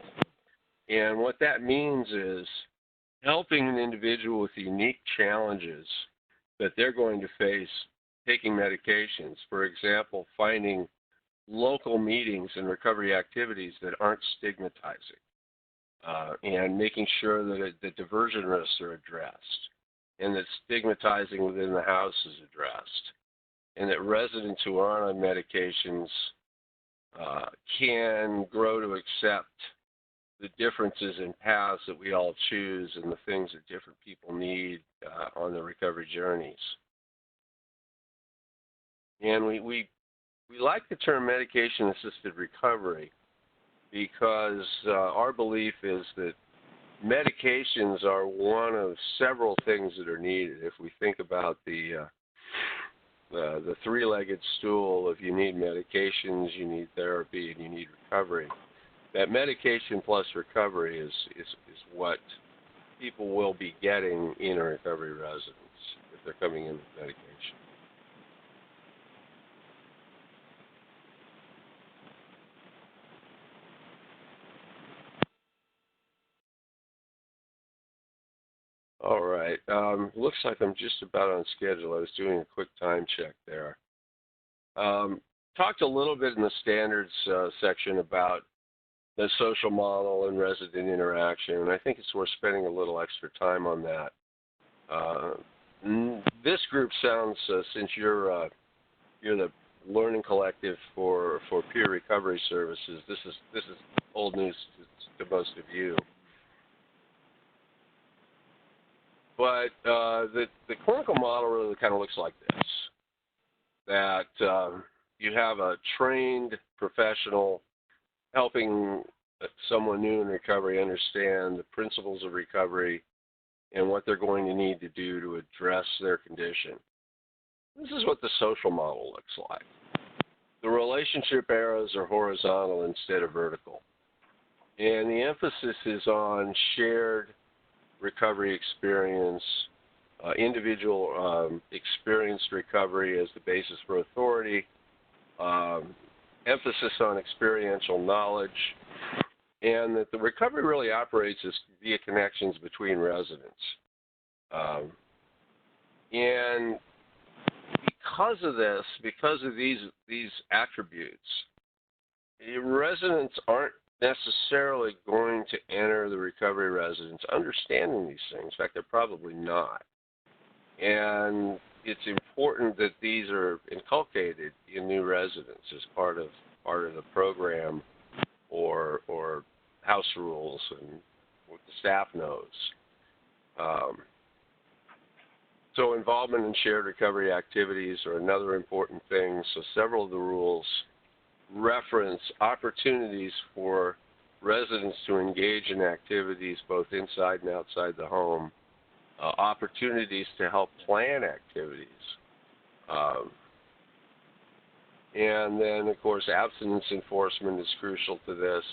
And what that means is helping an individual with unique challenges that they're going to face taking medications. For example, finding local meetings and recovery activities that aren't stigmatizing, and making sure that the diversion risks are addressed, and that stigmatizing within the house is addressed, and that residents who aren't on medications can grow to accept the differences in paths that we all choose and the things that different people need on their recovery journeys. And we like the term medication-assisted recovery because our belief is that medications are one of several things that are needed. If we think about the three-legged stool, if you need medications, you need therapy, and you need recovery, that medication plus recovery is what people will be getting in a recovery residence if they're coming in with medication. All right. Looks like I'm just about on schedule. I was doing a quick time check there. Talked a little bit in the standards section about the social model and resident interaction, and I think it's worth spending a little extra time on that. This group sounds, since you're the learning collective for peer recovery services, this is old news to most of you. But the clinical model really kind of looks like this, that you have a trained professional helping someone new in recovery understand the principles of recovery and what they're going to need to do to address their condition. This is what the social model looks like. The relationship arrows are horizontal instead of vertical. And the emphasis is on shared recovery experience, individual experienced recovery as the basis for authority, emphasis on experiential knowledge, and that the recovery really operates as via connections between residents. And because of this, because of these attributes, residents aren't necessarily going to enter the recovery residence understanding these things. In fact, they're probably not. And it's important that these are inculcated in new residents as part of the program or house rules and what the staff knows. So involvement in shared recovery activities are another important thing. So several of the rules reference opportunities for residents to engage in activities both inside and outside the home, opportunities to help plan activities, and then, of course, abstinence enforcement is crucial to this,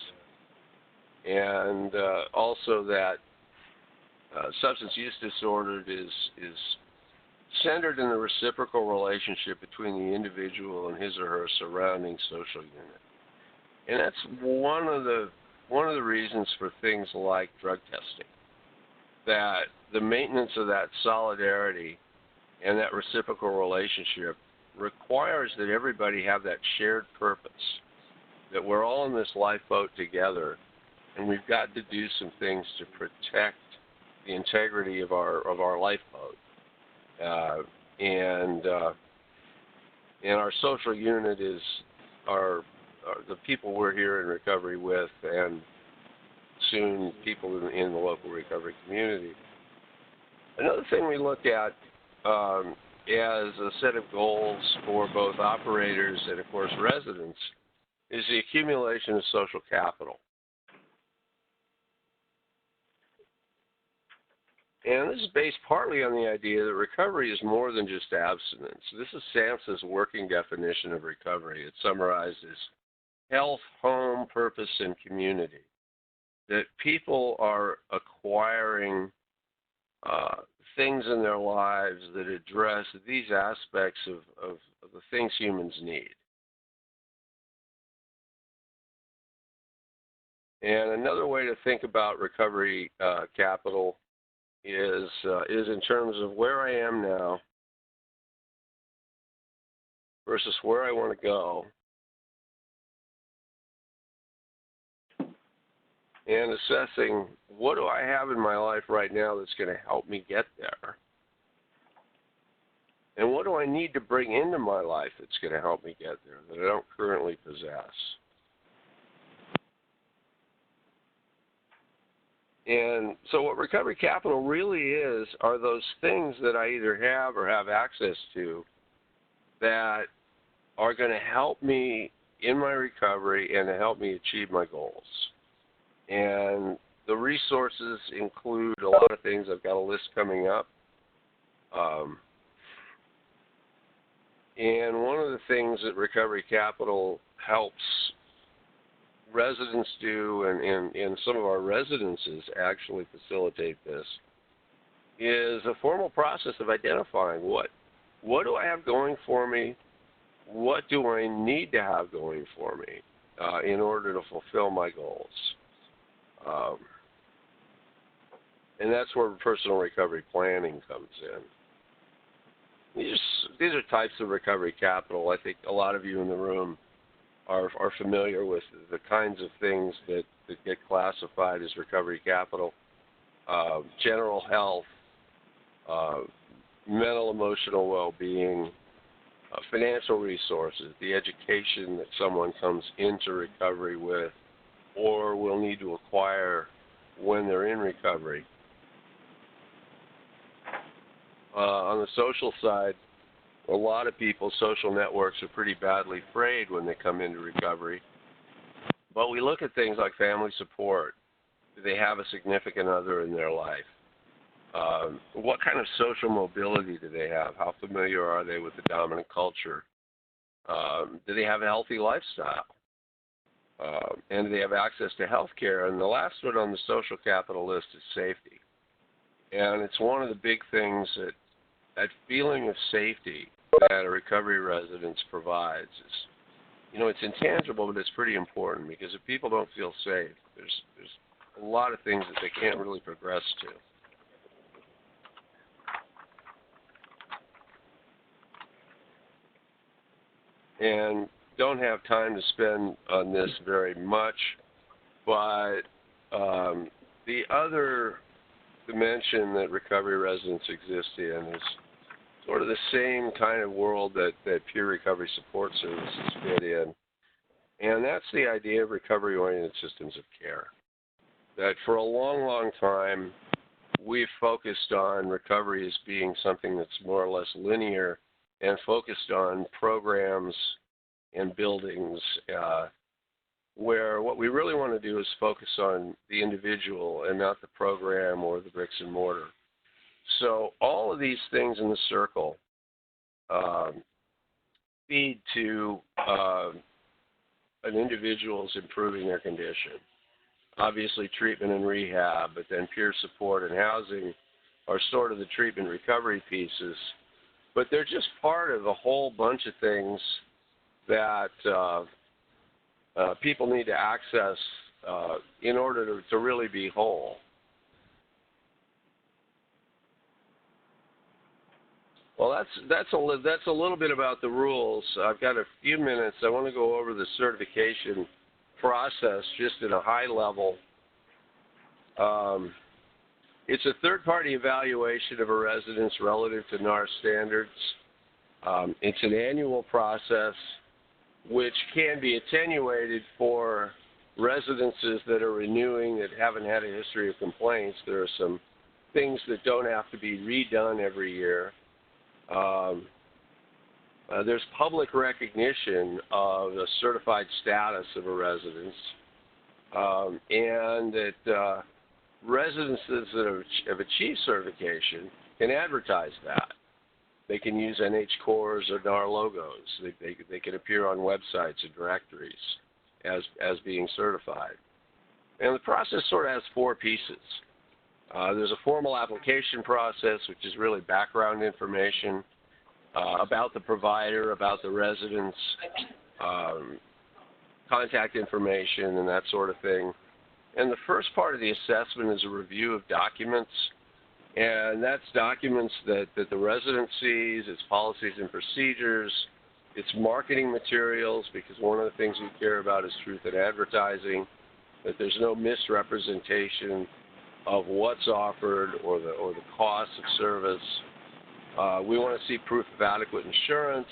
and also that substance use disorder is centered in the reciprocal relationship between the individual and his or her surrounding social unit. And that's one of the reasons for things like drug testing, that the maintenance of that solidarity and that reciprocal relationship requires that everybody have that shared purpose, that we're all in this lifeboat together, and we've got to do some things to protect the integrity of our lifeboat. And our social unit are the people we're here in recovery with, and soon people in the local recovery community. Another thing we look at as a set of goals for both operators and, of course, residents is the accumulation of social capital. And this is based partly on the idea that recovery is more than just abstinence. This is SAMHSA's working definition of recovery. It summarizes health, home, purpose, and community. That people are acquiring things in their lives that address these aspects of the things humans need. And another way to think about recovery capital is in terms of where I am now versus where I want to go, and assessing what do I have in my life right now that's going to help me get there, and what do I need to bring into my life that's going to help me get there that I don't currently possess. And so what recovery capital really is are those things that I either have or have access to that are going to help me in my recovery and to help me achieve my goals. And the resources include a lot of things. I've got a list coming up. And one of the things that recovery capital helps residents do, and some of our residences actually facilitate this, is a formal process of identifying what do I have going for me, what do I need to have going for me in order to fulfill my goals. And that's where personal recovery planning comes in. These are types of recovery capital. I think a lot of you in the room are familiar with the kinds of things that get classified as recovery capital. General health, mental, emotional well-being, financial resources, the education that someone comes into recovery with or will need to acquire when they're in recovery. On the social side, a lot of people's social networks are pretty badly frayed when they come into recovery. But we look at things like family support. Do they have a significant other in their life? What kind of social mobility do they have? How familiar are they with the dominant culture? Do they have a healthy lifestyle? And do they have access to health care? And the last one on the social capital list is safety. And it's one of the big things that feeling of safety that a recovery residence provides is, it's intangible, but it's pretty important, because if people don't feel safe, there's a lot of things that they can't really progress to. And don't have time to spend on this very much, but the other dimension that recovery residents exist in is sort of the same kind of world that peer recovery support services fit in. And that's the idea of recovery-oriented systems of care. That for a long, long time, we've focused on recovery as being something that's more or less linear and focused on programs and buildings where what we really want to do is focus on the individual and not the program or the bricks and mortar. So all of these things in the circle feed to an individual's improving their condition. Obviously treatment and rehab, but then peer support and housing are sort of the treatment recovery pieces. But they're just part of a whole bunch of things that people need to access in order to really be whole. Well, that's a little bit about the rules. I've got a few minutes. I want to go over the certification process just at a high level. It's a third-party evaluation of a residence relative to NAR standards. It's an annual process which can be attenuated for residences that are renewing that haven't had a history of complaints. There are some things that don't have to be redone every year. There's public recognition of the certified status of a residence, and that residences that have achieved certification can advertise that. They can use NH cores or NAR logos. They can appear on websites and directories as being certified. And the process sort of has four pieces. There's a formal application process, which is really background information about the provider, about the residents, contact information, and that sort of thing. And the first part of the assessment is a review of documents, and that's documents that the resident sees, its policies and procedures, its marketing materials, because one of the things we care about is truth in advertising, that there's no misrepresentation of what's offered or the cost of service. We want to see proof of adequate insurance.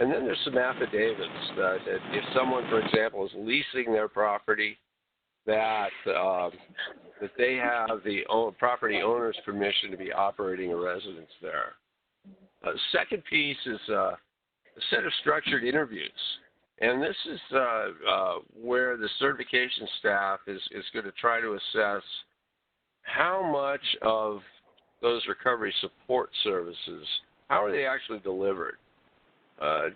And then there's some affidavits that if someone, for example, is leasing their property, that they have the property owner's permission to be operating a residence there. The second piece is a set of structured interviews. And this is where the certification staff is going to try to assess how much of those recovery support services, how are they actually delivered?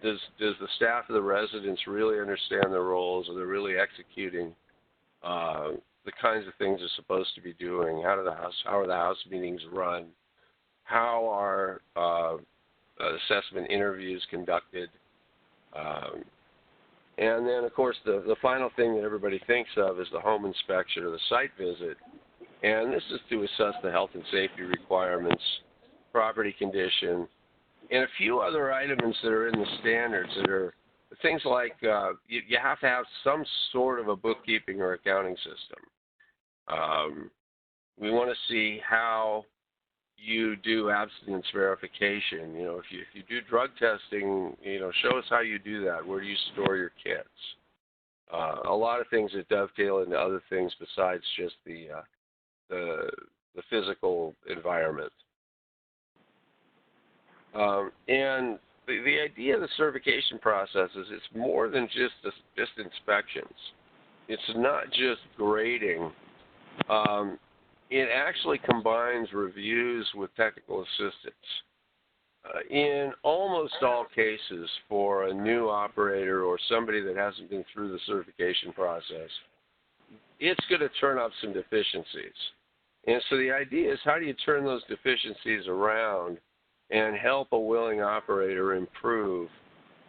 Does the staff of the residents really understand their roles? Are they really executing the kinds of things they're supposed to be doing? How are the house meetings run? How are assessment interviews conducted? And then, of course, the final thing that everybody thinks of is the home inspection or the site visit. And this is to assess the health and safety requirements, property condition, and a few other items that are in the standards that are things like you have to have some sort of a bookkeeping or accounting system. We want to see how you do abstinence verification. You know, if you do drug testing, show us how you do that. Where do you store your kits? A lot of things that dovetail into other things besides just the physical environment. And the idea of the certification process is it's more than just inspections. It's not just grading. It actually combines reviews with technical assistance. In almost all cases, for a new operator or somebody that hasn't been through the certification process, it's going to turn up some deficiencies. And so the idea is, how do you turn those deficiencies around and help a willing operator improve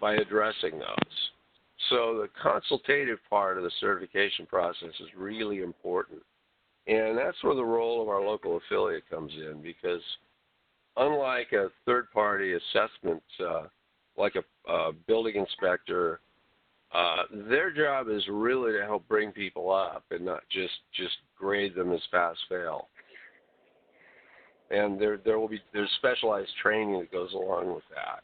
by addressing those? So the consultative part of the certification process is really important. And that's where the role of our local affiliate comes in, because unlike a third-party assessment, like a building inspector, their job is really to help bring people up and not just grade them as pass-fail. And there's specialized training that goes along with that.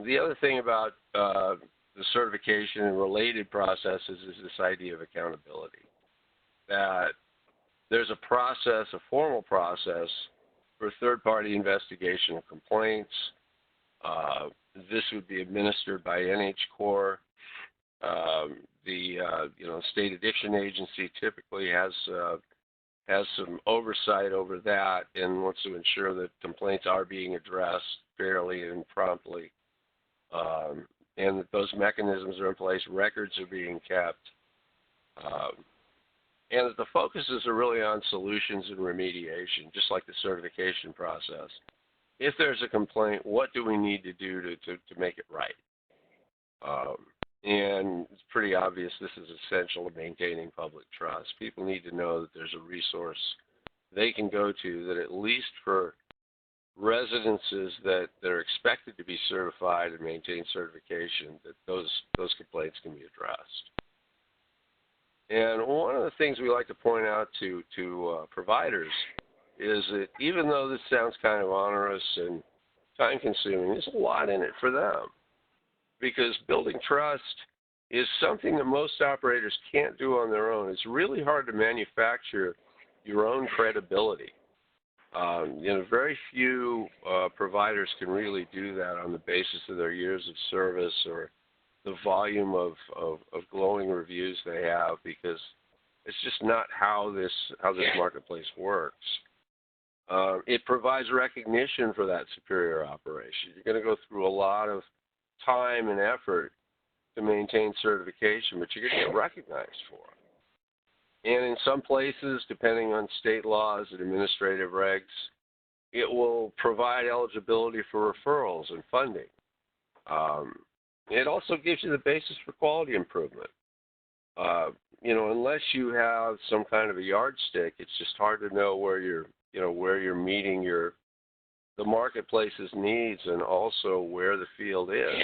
The other thing about the certification and related processes is this idea of accountability. That there's a process, a formal process, for third-party investigation of complaints. This would be administered by NH Core. The state addiction agency typically has some oversight over that and wants to ensure that complaints are being addressed fairly and promptly, and that those mechanisms are in place, records are being kept, and that the focuses are really on solutions and remediation, just like the certification process. If there's a complaint, what do we need to do to make it right? And it's pretty obvious this is essential to maintaining public trust. People need to know that there's a resource they can go to that, at least for residences that are expected to be certified and maintain certification, that those complaints can be addressed. And one of the things we like to point out to providers is that even though this sounds kind of onerous and time-consuming, there's a lot in it for them. Because building trust is something that most operators can't do on their own. It's really hard to manufacture your own credibility. Very few providers can really do that on the basis of their years of service or the volume of glowing reviews they have, because It's just not how this marketplace works. It provides recognition for that superior operation. You're going to go through a lot of time and effort to maintain certification, but you're going to get recognized for it. And in some places, depending on state laws and administrative regs, it will provide eligibility for referrals and funding. It also gives you the basis for quality improvement. Unless you have some kind of a yardstick, it's just hard to know where you're meeting the marketplace's needs and also where the field is.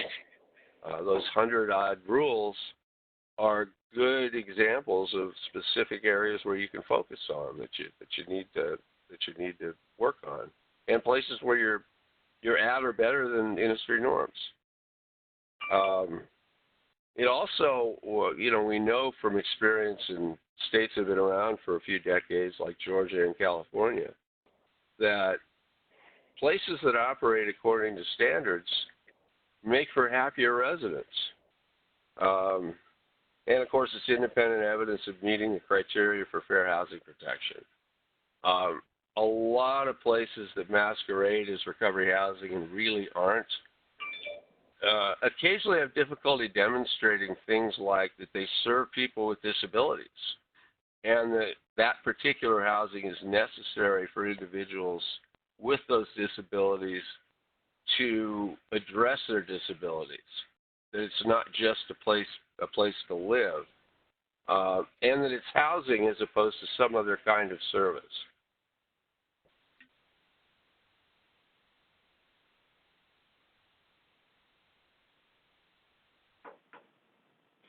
Those 100-odd rules are good examples of specific areas where you can focus on that you need to work on, and places where you're at or better than industry norms. It also, we know from experience in states that have been around for a few decades, like Georgia and California, that places that operate according to standards make for happier residents. And, of course, it's independent evidence of meeting the criteria for fair housing protection. A lot of places that masquerade as recovery housing and really aren't occasionally have difficulty demonstrating things like that they serve people with disabilities and that particular housing is necessary for individuals with those disabilities to address their disabilities, that it's not just a place to live, and that it's housing as opposed to some other kind of service.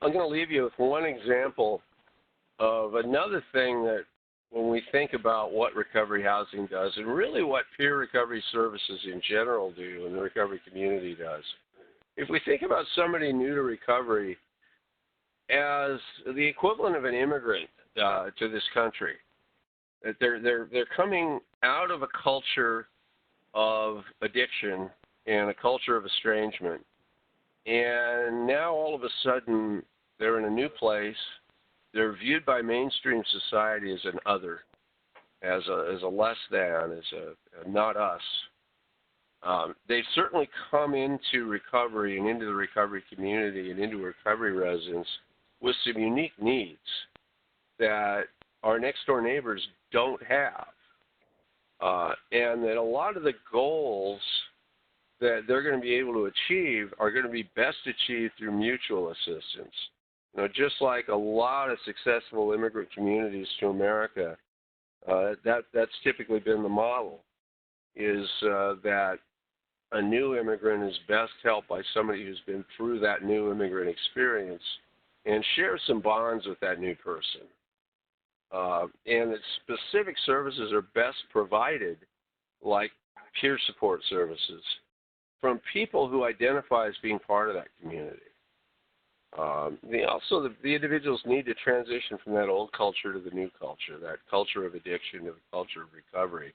I'm going to leave you with one example of another thing that when we think about what recovery housing does and really what peer recovery services in general do and the recovery community does. If we think about somebody new to recovery as the equivalent of an immigrant to this country, that they're coming out of a culture of addiction and a culture of estrangement, and now all of a sudden they're in a new place. They're viewed by mainstream society as an other, as a less than, as a not us. They've certainly come into recovery and into the recovery community and into recovery residence with some unique needs that our next door neighbors don't have. And that a lot of the goals that they're going to be able to achieve are going to be best achieved through mutual assistance. Just like a lot of successful immigrant communities to America, that's typically been the model, is that a new immigrant is best helped by somebody who's been through that new immigrant experience and share some bonds with that new person. And that specific services are best provided, like peer support services, from people who identify as being part of that community. The individuals need to transition from that old culture to the new culture, that culture of addiction to the culture of recovery.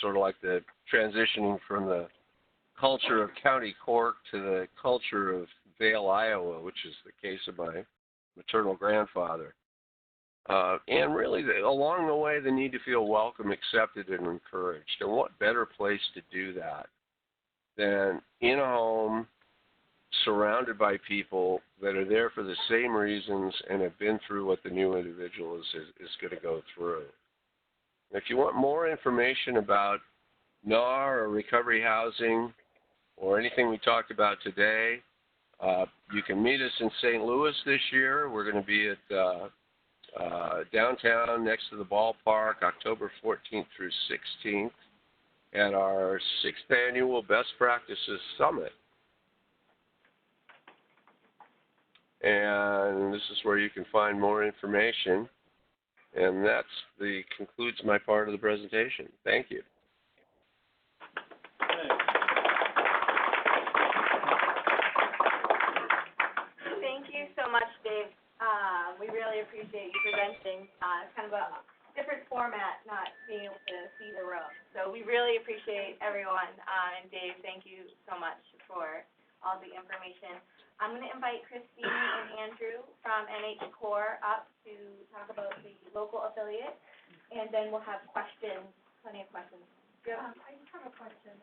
Sort of like the transitioning from the culture of County Cork to the culture of Vail, Iowa, which is the case of my maternal grandfather. And really, along the way, the need to feel welcome, accepted, and encouraged. And what better place to do that than in a home, surrounded by people that are there for the same reasons and have been through what the new individual is going to go through. If you want more information about NAR or recovery housing or anything we talked about today, you can meet us in St. Louis this year. We're going to be at downtown next to the ballpark, October 14th through 16th, at our 6th annual Best Practices Summit. And this is where you can find more information. And that concludes my part of the presentation. Thank you. Thank you so much, Dave. We really appreciate you presenting kind of a different format, not being able to see the room. So we really appreciate everyone. And Dave, thank you so much for all the information. I'm going to invite Christine and Andrew from NH Core up to talk about the local affiliate, and then we'll have questions, plenty of questions. I just have a question.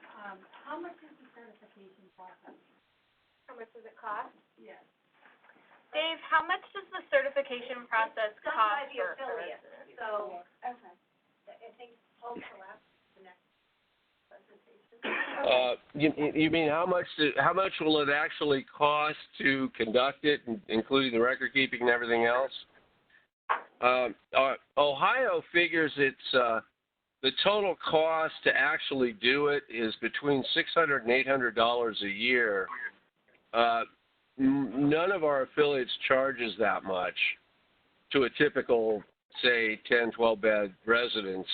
How much is the certification process? How much does it cost? Yes. Dave, how much does the certification process Done cost by the for affiliate. residents? So, Okay. I think Paul collapsed the next presentation. You mean how much will it actually cost to conduct it, including the record keeping and everything else? Ohio figures it's the total cost to actually do it is between $600 and $800 a year. None of our affiliates charges that much to a typical, say, 10, 12-bed residence.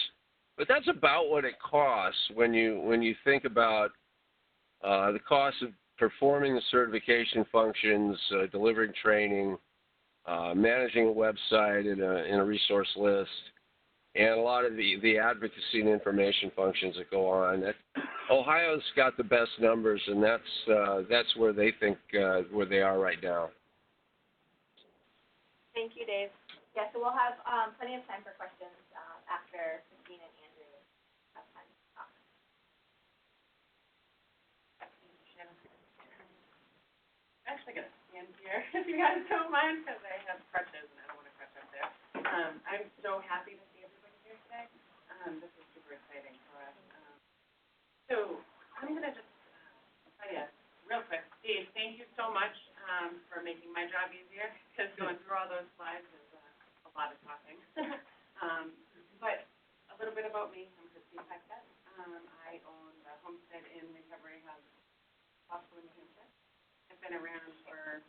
But that's about what it costs when you think about the cost of performing the certification functions, delivering training, managing a website and a resource list, and a lot of the advocacy and information functions that go on. Ohio's got the best numbers, and that's where they think where they are right now. Thank you, Dave. Yeah, so we'll have plenty of time for questions after Christine and Andrew have time to talk. I'm actually going to stand here, if you guys don't mind, because I have crutches and I don't want to crutch up there. I'm so happy to see everybody here today. This is super exciting for us. So I'm going to just tell you real quick, Dave, thank you so much for making my job easier, because going through all those slides is a lot of talking. But a little bit about me. I'm Christine Paquette. I own the Homestead in Recovery Hospital in New Hampshire. I've been around for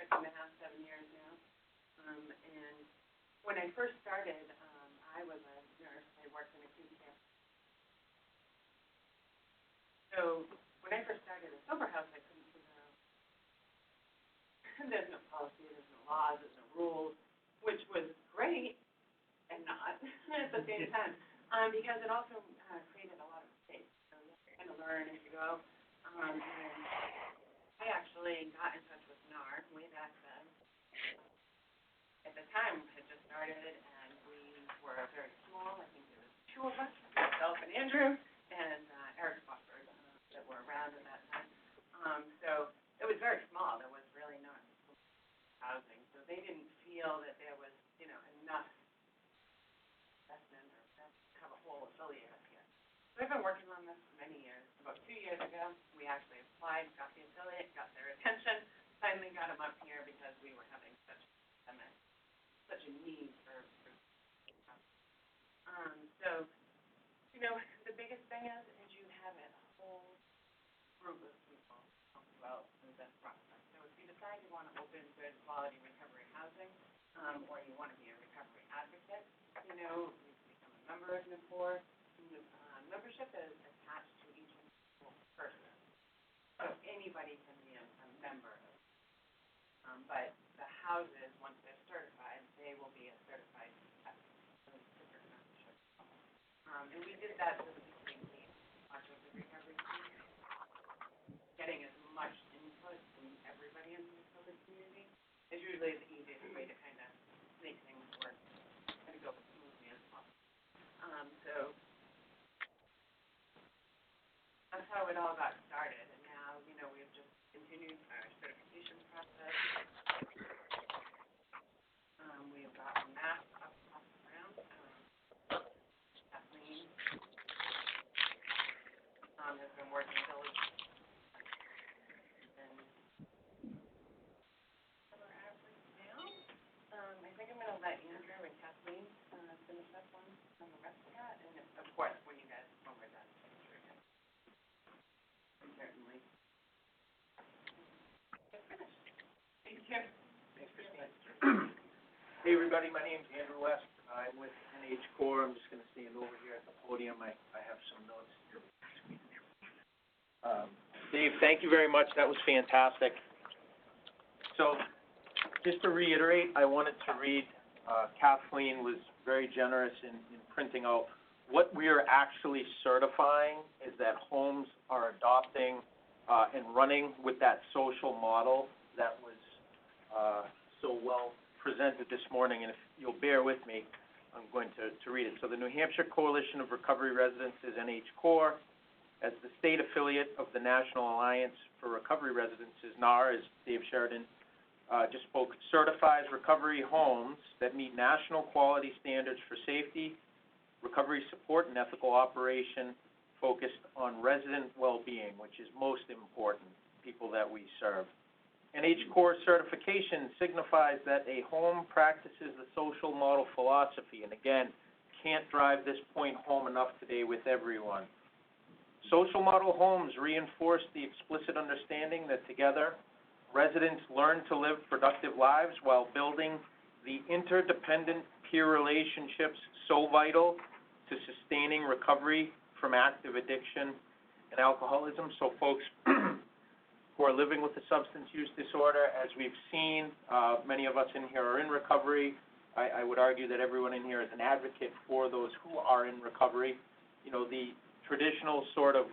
6.5, 7 years now. And when I first started, I was a nurse. I worked in acute care. So when I first started at sober house, I couldn't figure out. There's no policy, there's no laws, there's no rules, which was great and not at the same time, because it also created a lot of mistakes. So you have to kind of learn as you go. And I actually got in touch with NAR way back then. At the time, had just started, and we were very small. I think there was 2 of us, myself and Andrew, and Eric Spofford, that were around at that time. So it was very small. There was really not housing. So they didn't feel that there was, enough investment or to have a whole affiliate up here. So I've been working on this for many years. About 2 years ago, we actually applied, got the affiliate, got their attention, finally got them up here because we were having such a need for so, the biggest thing is you have a whole group of people throughout the process. So if you decide you want to open good quality recovery housing, or you want to be a recovery advocate, you become a member of NCORE. Membership is attached to each individual person. So anybody can be a member of it. But the houses, once they're certified, they will be a certified membership. And we did that so that we could maintain much of the recovery team, getting as much input from everybody in the recovery community is usually the easiest way to kind of make things work and go as smoothly as possible. So that's how it all got started. And now, we've just continued our certification process. We've got math up off the ground. Kathleen has been working diligently. And we're at right now. I think I'm going to let Andrew and Kathleen finish up on the rest of that. And of course, when we're done, certainly. Finished. Thank you. Thanks, Christine. Hey, everybody. My name's Andrew West. I'm with NH Core. I'm just going to stand over here at the podium. I have some notes here. Dave, thank you very much. That was fantastic. So, just to reiterate, I wanted to read, Kathleen was very generous in printing out what we are actually certifying is that homes are adopting and running with that social model that was so well presented this morning. And if you'll bear with me, I'm going to read it. So the New Hampshire Coalition of Recovery Residences, NHCORE, as the state affiliate of the National Alliance for Recovery Residences, NAR, as Dave Sheridan just spoke, certifies recovery homes that meet national quality standards for safety, recovery support, and ethical operation focused on resident well-being, which is most important, people that we serve. NHCORE certification signifies that a home practices the social model philosophy, and again, can't drive this point home enough today with everyone. Social model homes reinforce the explicit understanding that together, residents learn to live productive lives while building the interdependent peer relationships so vital to sustaining recovery from active addiction and alcoholism. So folks who are living with a substance use disorder, as we've seen, many of us in here are in recovery. I would argue that everyone in here is an advocate for those who are in recovery. You know, the traditional sort of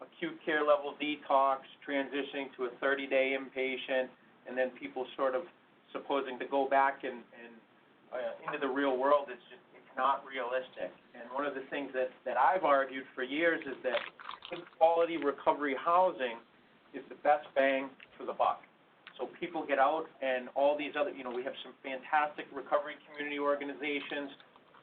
acute care level detox, transitioning to a 30-day inpatient, and then people sort of supposing to go back and into the real world, it's not realistic. And one of the things that I've argued for years is that good quality recovery housing is the best bang for the buck. So people get out, and all these other, we have some fantastic recovery community organizations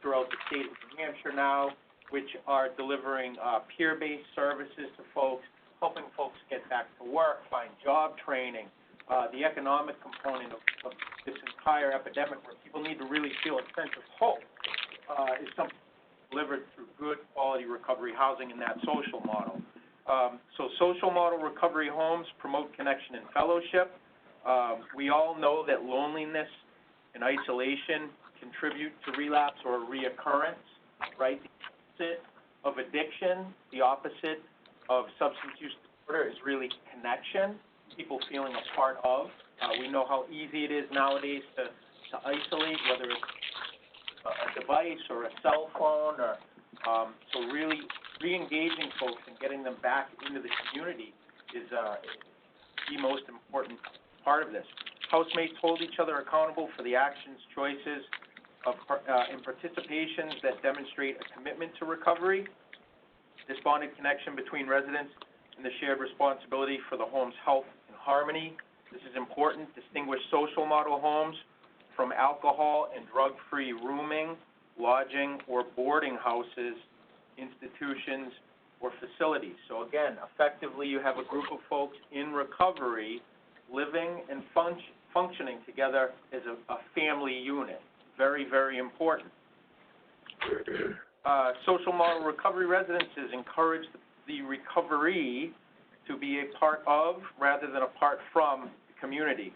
throughout the state of New Hampshire now, which are delivering peer-based services to folks, helping folks get back to work, find job training. The economic component of this entire epidemic, where people need to really feel a sense of hope, is something delivered through good quality recovery housing in that social model. So social model recovery homes promote connection and fellowship. We all know that loneliness and isolation contribute to relapse or reoccurrence, right? The opposite of addiction, the opposite of substance use disorder is really connection, people feeling a part of. We know how easy it is nowadays to isolate, whether it's a device or a cell phone, or so really re-engaging folks and getting them back into the community is the most important part of this. Housemates hold each other accountable for the actions, choices, and participations that demonstrate a commitment to recovery. This bonded connection between residents and the shared responsibility for the home's health and harmony. This is important. Distinguish social model homes from alcohol and drug-free rooming, lodging, or boarding houses, institutions, or facilities. So again, effectively you have a group of folks in recovery living and functioning together as a family unit. Very, very important. Social model recovery residences encourage the recovery to be a part of rather than apart from the community.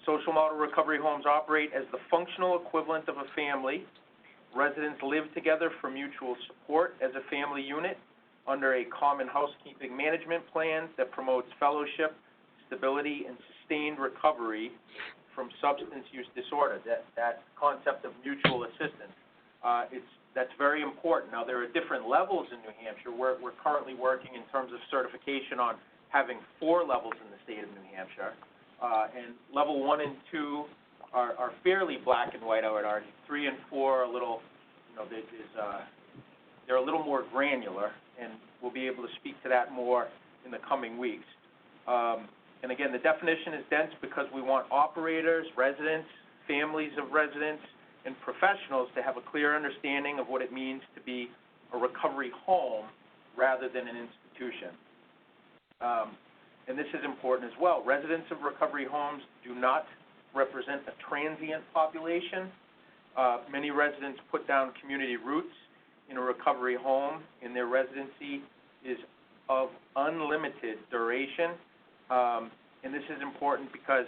Social model recovery homes operate as the functional equivalent of a family. Residents live together for mutual support as a family unit under a common housekeeping management plan that promotes fellowship, stability, and sustained recovery from substance use disorder. That concept of mutual assistance, that's very important. Now, there are different levels in New Hampshire. We're currently working in terms of certification on having 4 levels in the state of New Hampshire. And level 1 and 2 are fairly black and white, I would argue. 3 and 4 are a little, they're a little more granular, and we'll be able to speak to that more in the coming weeks. And again, the definition is dense because we want operators, residents, families of residents, and professionals to have a clear understanding of what it means to be a recovery home rather than an institution. And this is important as well. Residents of recovery homes do not represent a transient population. Many residents put down community roots in a recovery home, and their residency is of unlimited duration. And this is important because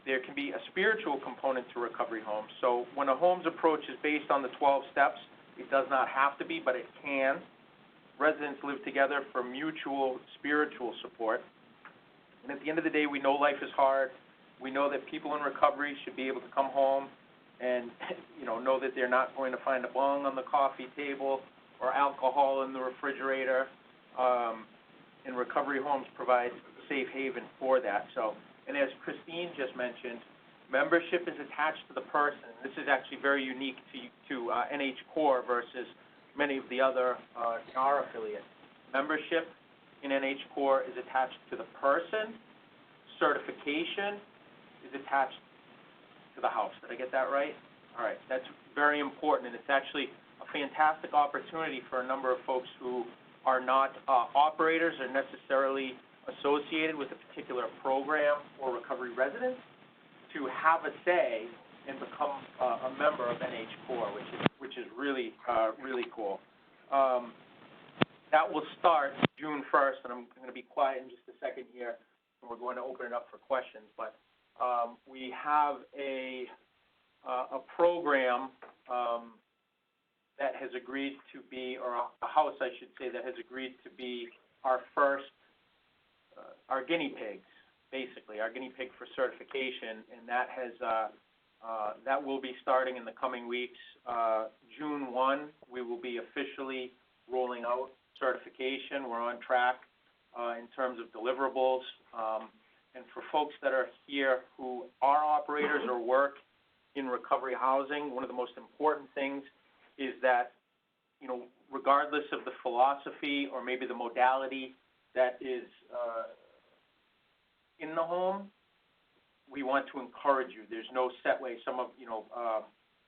there can be a spiritual component to recovery homes. So when a home's approach is based on the 12 steps, it does not have to be, but it can. Residents live together for mutual spiritual support. And at the end of the day, we know life is hard. We know that people in recovery should be able to come home and know that they're not going to find a bong on the coffee table or alcohol in the refrigerator. and Recovery Homes provides a safe haven for that. So, and as Christine just mentioned, membership is attached to the person. This is actually very unique to NH Core versus many of the other NAR affiliates. Membership in NH Core is attached to the person. Certification is attached to the house. Did I get that right? All right, that's very important, and it's actually a fantastic opportunity for a number of folks who are not operators or necessarily associated with a particular program or recovery residence to have a say and become a member of NH Core, which is really really cool. That will start June 1st, and I'm going to be quiet in just a second here, and we're going to open it up for questions. But we have a program that has agreed to be, or a house, I should say, that has agreed to be our first, our guinea pigs, basically, our guinea pig for certification, and that has, that will be starting in the coming weeks. June 1, we will be officially rolling out certification. We're on track in terms of deliverables. And for folks that are here who are operators or work in recovery housing, one of the most important things is that, you know, regardless of the philosophy or maybe the modality that is in the home, we want to encourage you. There's no set way. Some of, you know,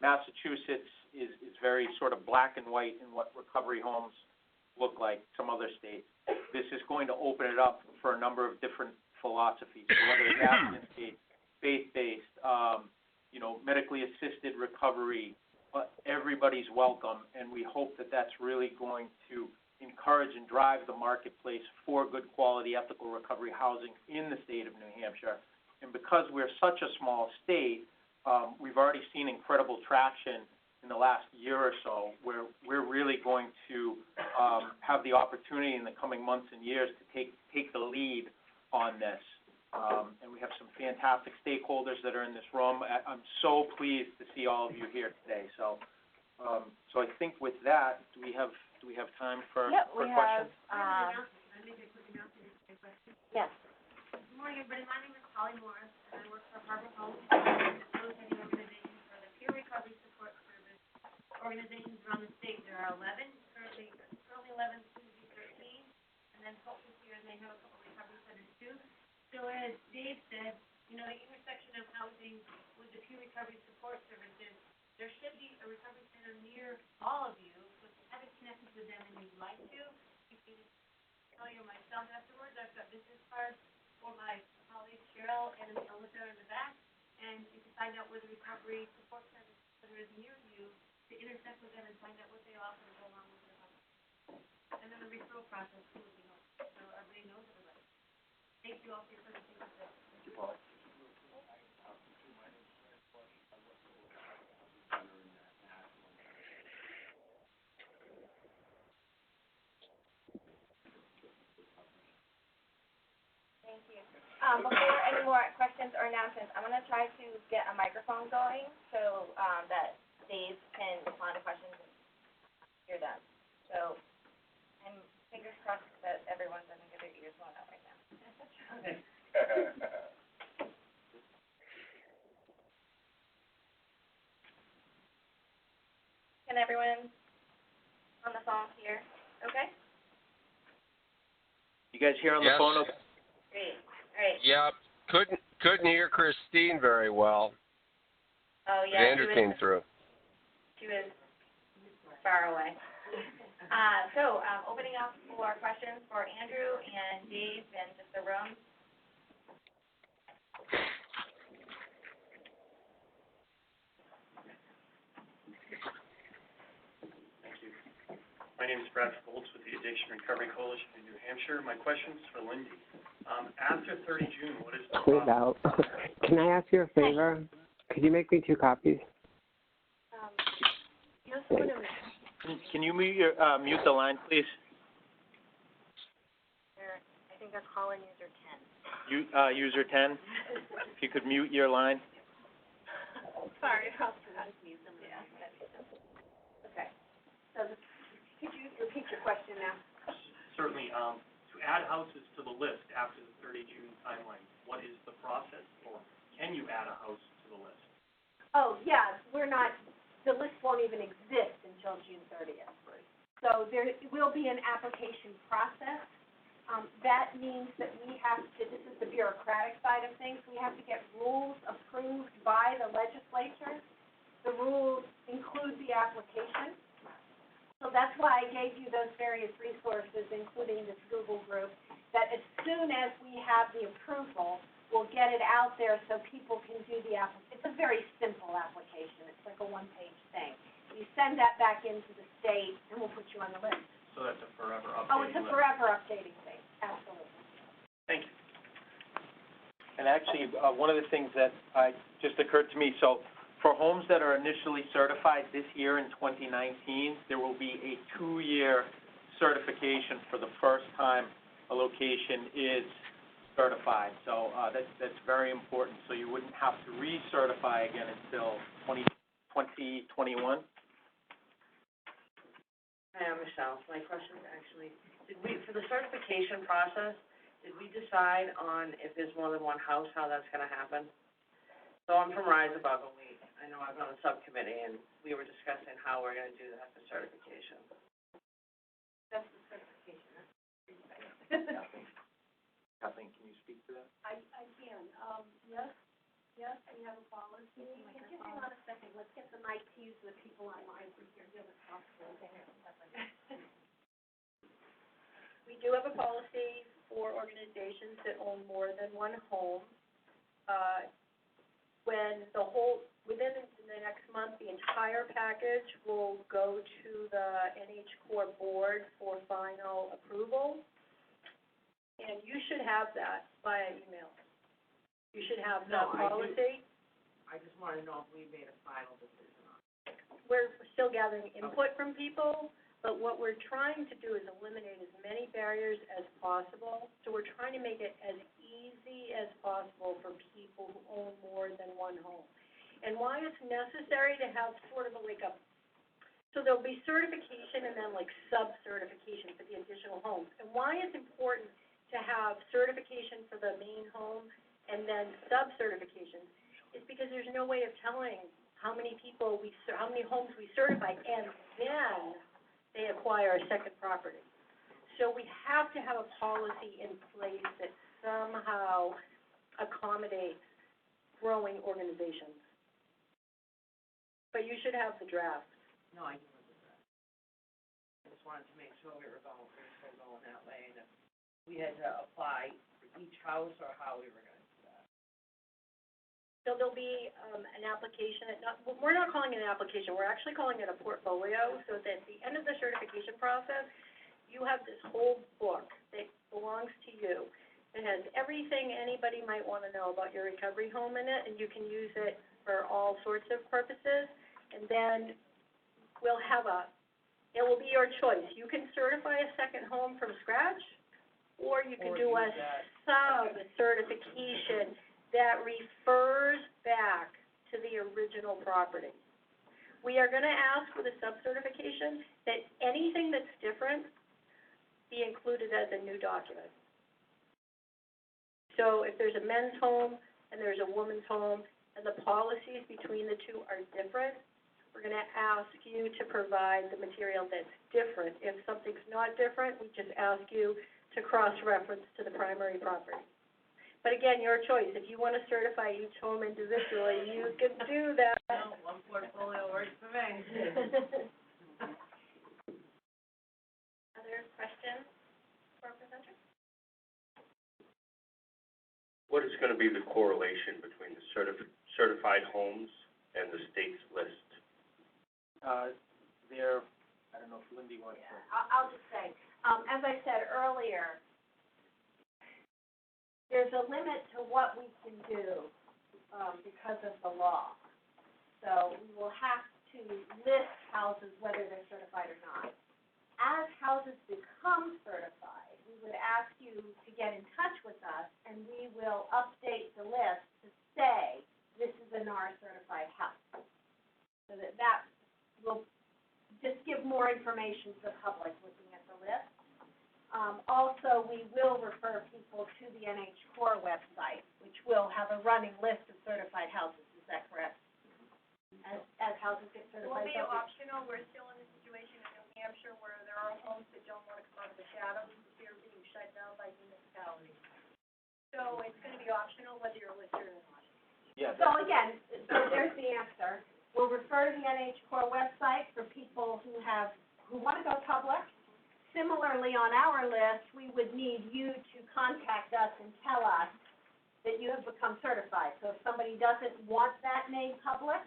Massachusetts is very sort of black and white in what recovery homes look like, some other states. This is going to open it up for a number of different philosophies, so whether it's abstinence-based, faith-based, you know, medically assisted recovery, everybody's welcome, and we hope that that's really going to encourage and drive the marketplace for good quality ethical recovery housing in the state of New Hampshire. And because we're such a small state, we've already seen incredible traction in the last year or so, where we're really going to have the opportunity in the coming months and years to take the lead on this. And we have some fantastic stakeholders that are in this room. I'm so pleased to see all of you here today. So, so I think with that, do we have time for questions? Yes. Good morning, everybody. My name is Holly Morris, and I work for Harbor Homes, a facilitating organization for the peer recovery support service organizations around the state. There are 11, currently 11, soon to be 13, and then hopefully here they have a couple of recovery centers too. So as Dave said, you know, the intersection of housing with the peer recovery support services, there should be a recovery center near all of you. So if you haven't connected with them and you'd like to, you can tell you myself afterwards. I've got business cards for my colleague Cheryl and Alyssa in the back, and you can find out where the recovery support center is near you to intersect with them and find out what they offer to go along with their house. And then the referral process too, you know, so everybody knows everybody. Thank you all for your presentation today. Thank you, Paul. Thank you. Before any more questions or announcements, I'm going to try to get a microphone going so that Dave can respond to questions and hear them. So I'm fingers crossed that everyone doesn't get their ears blown out right now. Can everyone on the phone hear? Okay? You guys hear on the phone? Okay? Great. Great. Yep. Couldn't hear Christine very well. Oh, yeah. Andrew came through. She was far away. Opening up for questions for Andrew and Dave and just the room. Thank you. My name is Brad Foltz with the Addiction Recovery Coalition in New Hampshire. My question is for Lindy. After 30 June, what is the Hold out. Can I ask you a favor? Could you make me 2 copies? Yes, wait a minute. Can you mute the line, please? I think they're calling user 10. User 10, if you could mute your line. Sorry about that. Okay. So could you repeat your question now? certainly, to add houses to the list after the 30 June timeline, what is the process, or can you add a house to the list? Oh, yeah, the list won't even exist until June 30th. So there will be an application process. That means that we have to, this is the bureaucratic side of things, we have to get rules approved by the legislature. The rules include the application. So that's why I gave you those various resources, including this Google group, that as soon as we have the approval, we'll get it out there so people can do the application. It's a very simple application. It's like a one-page thing. You send that back into the state, and we'll put you on the list. So that's a forever updating Oh, it's a list. forever updating thing, absolutely. Thank you. And actually, one of the things that just occurred to me, so for homes that are initially certified this year in 2019, there will be a 2-year certification for the first time a location is certified. So that's very important. So you wouldn't have to recertify again until 2021. Hi, I'm Michelle. My question is actually, for the certification process, did we decide on if there's more than one house, how that's gonna happen? So I'm from Rise Above, and I know I'm on a subcommittee, and we were discussing how we're gonna do that for certification. That's the certification. Kathleen, can you speak to that? I can. Yes, we have a policy. Just hang on a second. Let's get the mic to you so the people online can hear the other possible. We do have a policy for organizations that own more than one home. Within the next month, the entire package will go to the NH Core board for final approval. And you should have that via email. You should have the policy. I just wanna know if we made a final decision on it. We're still gathering input from people, but what we're trying to do is eliminate as many barriers as possible. So we're trying to make it as easy as possible for people who own more than one home. And why it's necessary to have sort of so there'll be certification and then like sub-certification for the additional homes. And why it's important to have certification for the main home and then sub-certifications is because there's no way of telling how many homes we certify, and then they acquire a second property. So we have to have a policy in place that somehow accommodates growing organizations. But you should have the draft. No, I didn't do that. I just wanted to make sure we were still going that way, and if we had to apply for each house, or how we were gonna do that. So there'll be an application. We're not calling it an application. We're actually calling it a portfolio. So that at the end of the certification process, you have this whole book that belongs to you. It has everything anybody might want to know about your recovery home in it, and you can use it for all sorts of purposes. And then it will be your choice. You can certify a second home from scratch, or you can do a sub-certification that refers back to the original property. We are going to ask for the sub-certification that anything that's different be included as a new document. So if there's a men's home and there's a woman's home and the policies between the two are different, we're going to ask you to provide the material that's different. If something's not different, we just ask you to cross-reference to the primary property. But again, your choice. If you want to certify each home individually, you can do that. No, one portfolio works for me. Other questions for our presenter? What is going to be the correlation between the certified homes and the state's list? I don't know if Lindy wants to. I'll just say, as I said earlier, there's a limit to what we can do because of the law. So we will have to list houses whether they're certified or not. As houses become certified, we would ask you to get in touch with us, and we will update the list to say this is a NAR certified house. So that will just give more information to the public looking at the list. Also, we will refer people to the NH Core website, which will have a running list of certified houses. Is that correct? As houses get certified. Will it be optional? We're still in a situation in New Hampshire where there are homes that don't want to come out of the shadows, they're being shut down by municipalities. So it's going to be optional whether you're listed or not. Yeah. So again, there's the answer. We'll refer to the NH Core website for people who want to go public. Similarly, on our list, we would need you to contact us and tell us that you have become certified. So if somebody doesn't want that made public,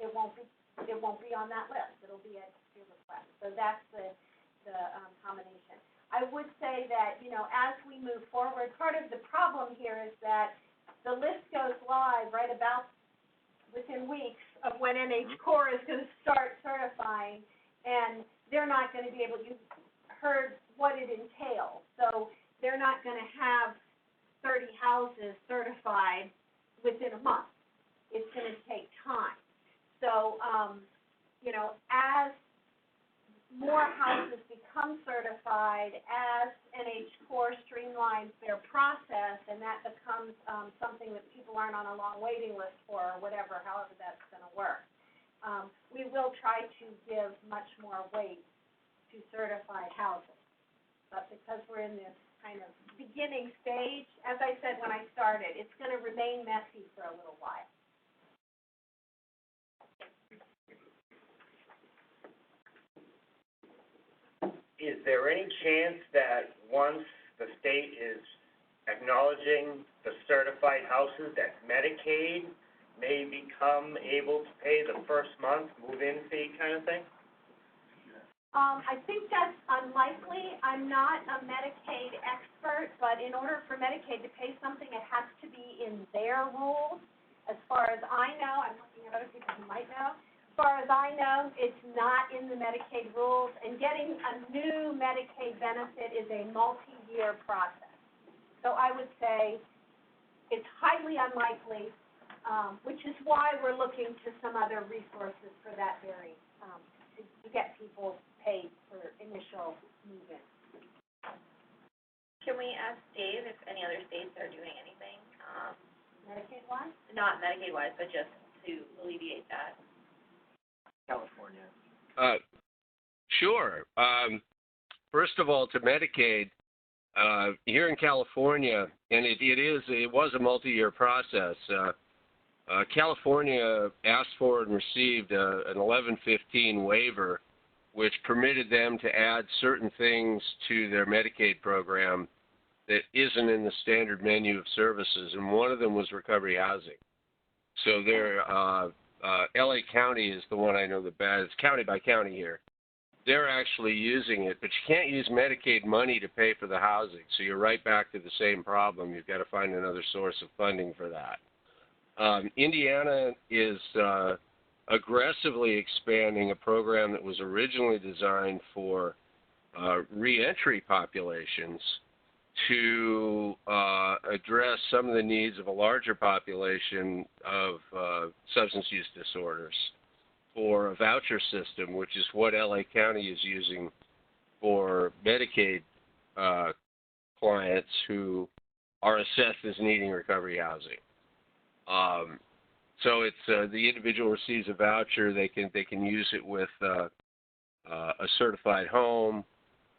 it won't be on that list. It'll be at your request. So that's the combination. I would say that, as we move forward, part of the problem here is that the list goes live right about within weeks of when NH Core is going to start certifying, and they're not going to be able to. Heard what it entails. So they're not going to have 30 houses certified within a month. It's going to take time. So, as more houses become certified, as NH Core streamlines their process, and that becomes something that people aren't on a long waiting list for, or whatever, however that's going to work, we will try to give much more weight to certified housing. But because we're in this kind of beginning stage, as I said when I started, it's going to remain messy for a little while. Is there any chance that once the state is acknowledging the certified houses, that Medicaid may become able to pay the first month move-in fee kind of thing? I think that's unlikely. I'm not a Medicaid expert, but in order for Medicaid to pay something, it has to be in their rules. As far as I know, I'm looking at other people who might know. As far as I know, it's not in the Medicaid rules, and getting a new Medicaid benefit is a multi-year process. So I would say it's highly unlikely, which is why we're looking to some other resources for that very, to get people paid for initial move-in. Can we ask Dave if any other states are doing anything, Medicaid-wise? not Medicaid-wise, but just to alleviate that? California. Sure. First of all, to Medicaid, here in California, and it was a multi-year process. California asked for and received an 1115 waiver, which permitted them to add certain things to their Medicaid program that isn't in the standard menu of services, and one of them was recovery housing. So LA County is the one I know the best. It's county by county here. They're actually using it, but you can't use Medicaid money to pay for the housing, so you're right back to the same problem. You've got to find another source of funding for that. Indiana is aggressively expanding a program that was originally designed for reentry populations to address some of the needs of a larger population of substance use disorders, for a voucher system, which is what LA County is using for Medicaid clients who are assessed as needing recovery housing. So it's the individual receives a voucher. They can use it with a certified home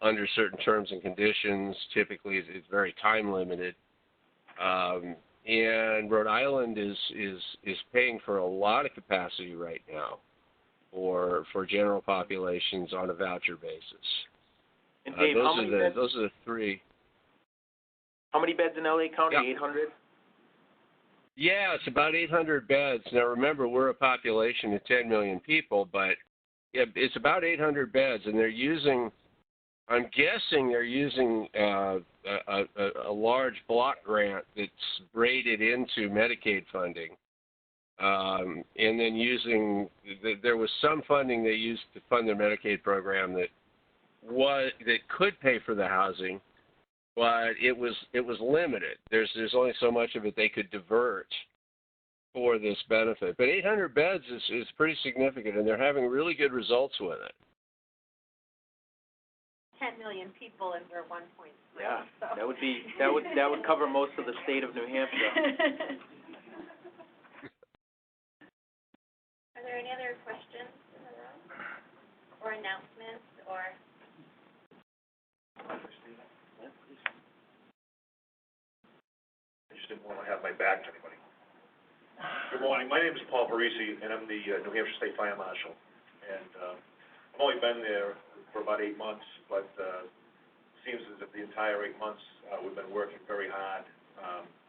under certain terms and conditions. Typically, it's very time limited. And Rhode Island is paying for a lot of capacity right now for general populations on a voucher basis. And Dave, those are the three. How many beds in LA County? Yeah. 800? Yeah, it's about 800 beds. Now, remember, we're a population of 10 million people, but yeah, it's about 800 beds, and they're using, I'm guessing they're using a large block grant that's braided into Medicaid funding, and then there was some funding they used to fund their Medicaid program that could pay for the housing, but it was limited. There's only so much of it they could divert for this benefit. But 800 beds is pretty significant, and they're having really good results with it. 10 million people and we're 1.3. Yeah, so. that would cover most of the state of New Hampshire. Are there any other questions in the room? Or announcements, or? I just didn't want to have my back to anybody. Good morning. My name is Paul Parisi, and I'm the New Hampshire State Fire Marshal. And I've only been there for about 8 months, but it seems as if the entire 8 months we've been working very hard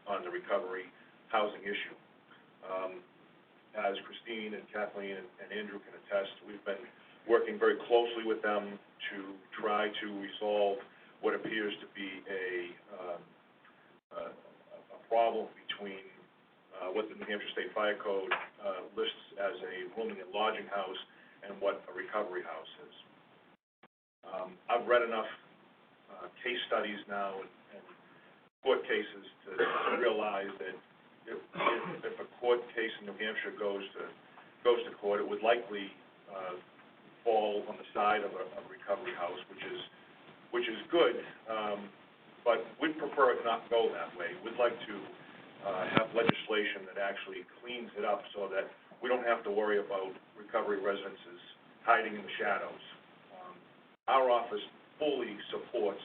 on the recovery housing issue. As Christine and Kathleen and Andrew can attest, we've been working very closely with them to try to resolve what appears to be a problem between what the New Hampshire State Fire Code lists as a rooming and lodging house and what a recovery house is. I've read enough case studies now and court cases to realize that if a court case in New Hampshire goes to court, it would likely fall on the side of a recovery house, which is good, but we'd prefer it not go that way. We'd like to have legislation that actually cleans it up so that we don't have to worry about recovery residences hiding in the shadows. Our office fully supports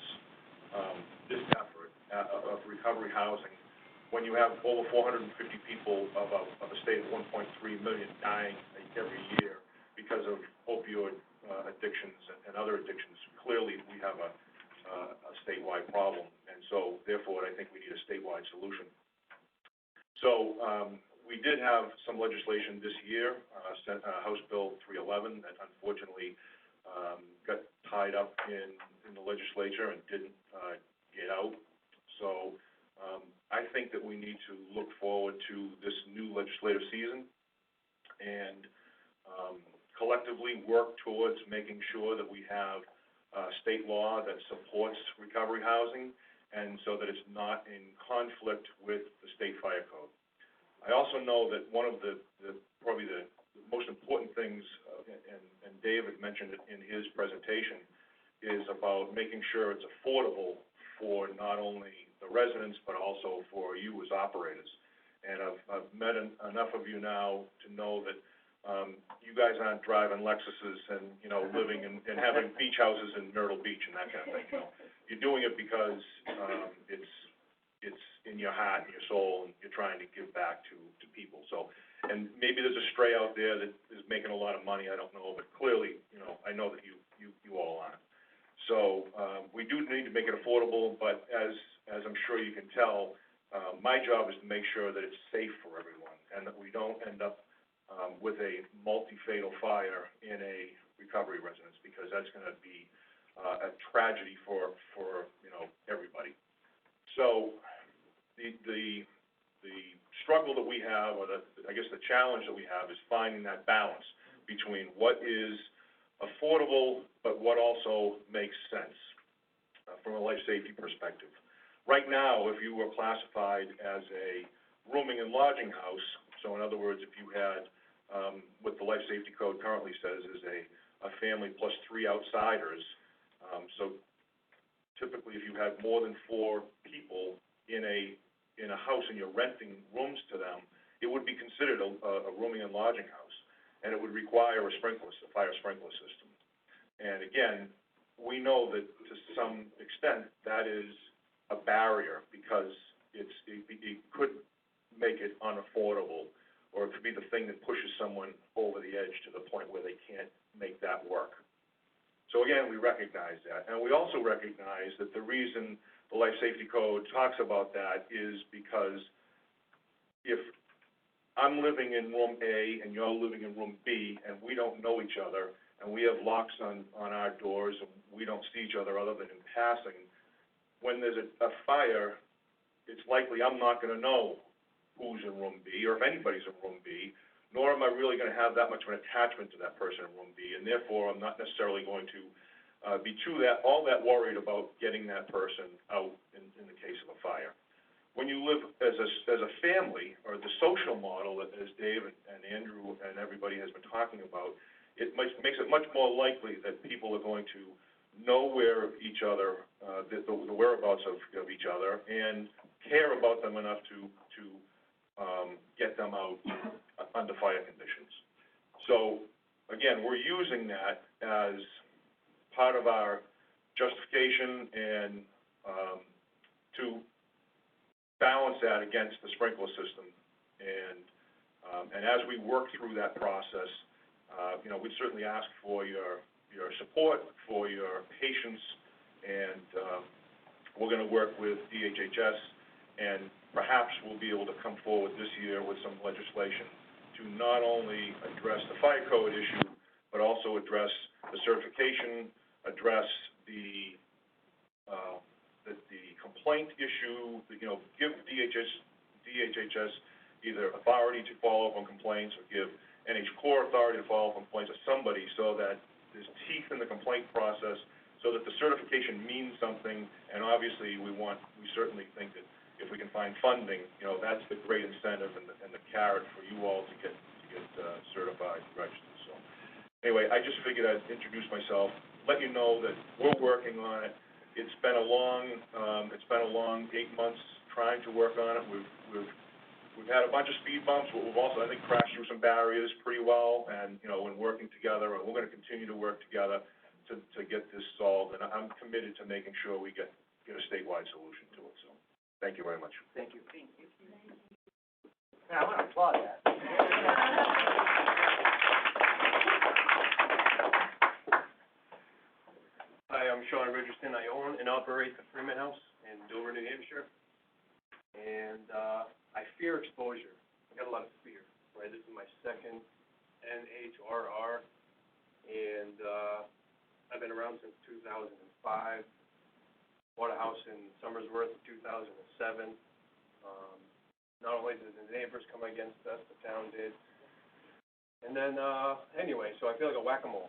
this effort of recovery housing. When you have over 450 people of a state of 1.3 million dying every year because of opioid addictions and other addictions, clearly we have a statewide problem, and so therefore I think we need a statewide solution. So we did have some legislation this year, House Bill 311, that unfortunately got tied up in the legislature and didn't get out. So I think that we need to look forward to this new legislative season and collectively work towards making sure that we have state law that supports recovery housing, and so that it's not in conflict with the state fire code. I also know that one of the probably the most important things, and David mentioned it in his presentation, is about making sure it's affordable for not only the residents but also for you as operators. And I've met enough of you now to know that you guys aren't driving Lexuses and living and having beach houses in Myrtle Beach and that kind of thing. You're doing it because it's in your heart and your soul, and you're trying to give back to people. So, and maybe there's a stray out there that is making a lot of money. I don't know, but clearly, I know that you all aren't. So we do need to make it affordable, but as I'm sure you can tell, my job is to make sure that it's safe for everyone and that we don't end up with a multi-fatal fire in a recovery residence, because that's going to be a tragedy for everybody. So the struggle that we have, or I guess the challenge that we have, is finding that balance between what is affordable but what also makes sense from a life safety perspective. Right now, if you were classified as a rooming and lodging house, so in other words, if you had what the life safety code currently says is a family plus 3 outsiders, so typically if you had more than 4 people in a house and you're renting rooms to them, it would be considered a rooming and lodging house, and it would require a fire sprinkler system. And again, we know that to some extent that is a barrier, because it could make it unaffordable, or it could be the thing that pushes someone over the edge to the point where they can't make that work. So again, we recognize that, and we also recognize that the reason the Life Safety Code talks about that is because if I'm living in room A and you're living in room B and we don't know each other and we have locks on our doors and we don't see each other other than in passing, when there's a fire, it's likely I'm not going to know who's in room B or if anybody's in room B, nor am I really going to have that much of an attachment to that person in room B, and therefore I'm not necessarily going to be all that worried about getting that person out in the case of a fire. When you live as a family, or the social model that, as Dave and Andrew and everybody has been talking about, it makes it much more likely that people are going to know each other, the whereabouts of each other, and care about them enough to get them out under fire conditions. So, again, we're using that as part of our justification and to balance that against the sprinkler system. And as we work through that process, we'd certainly ask for your support, for your patience, and we're going to work with DHHS, and perhaps we'll be able to come forward this year with some legislation to not only address the fire code issue, but also address the certification, address the complaint issue, give DHHS either authority to follow up on complaints or give NH Core authority to follow up on complaints or somebody, so that there's teeth in the complaint process, so that the certification means something. And obviously we certainly think that if we can find funding, that's the great incentive and the carrot for you all to get certified and registered. So anyway, I just figured I'd introduce myself, let you know that we're working on it. It's been a long 8 months trying to work on it. We've had a bunch of speed bumps, but we've also, I think, crashed through some barriers pretty well, and when working together, and we're going to continue to work together to get this solved. And I'm committed to making sure we get a statewide solution to it. So thank you very much. Thank you. Now, I want to applaud that. Hi, I'm Sean Richardson. I own and operate the Freeman House in Dover, New Hampshire. And I fear exposure. I got a lot of fear, right? This is my second NHRR, and I've been around since 2005. Bought a house in Somersworth in 2007. Not only did the neighbors come against us, the town did. And then, anyway, so I feel like a whack-a-mole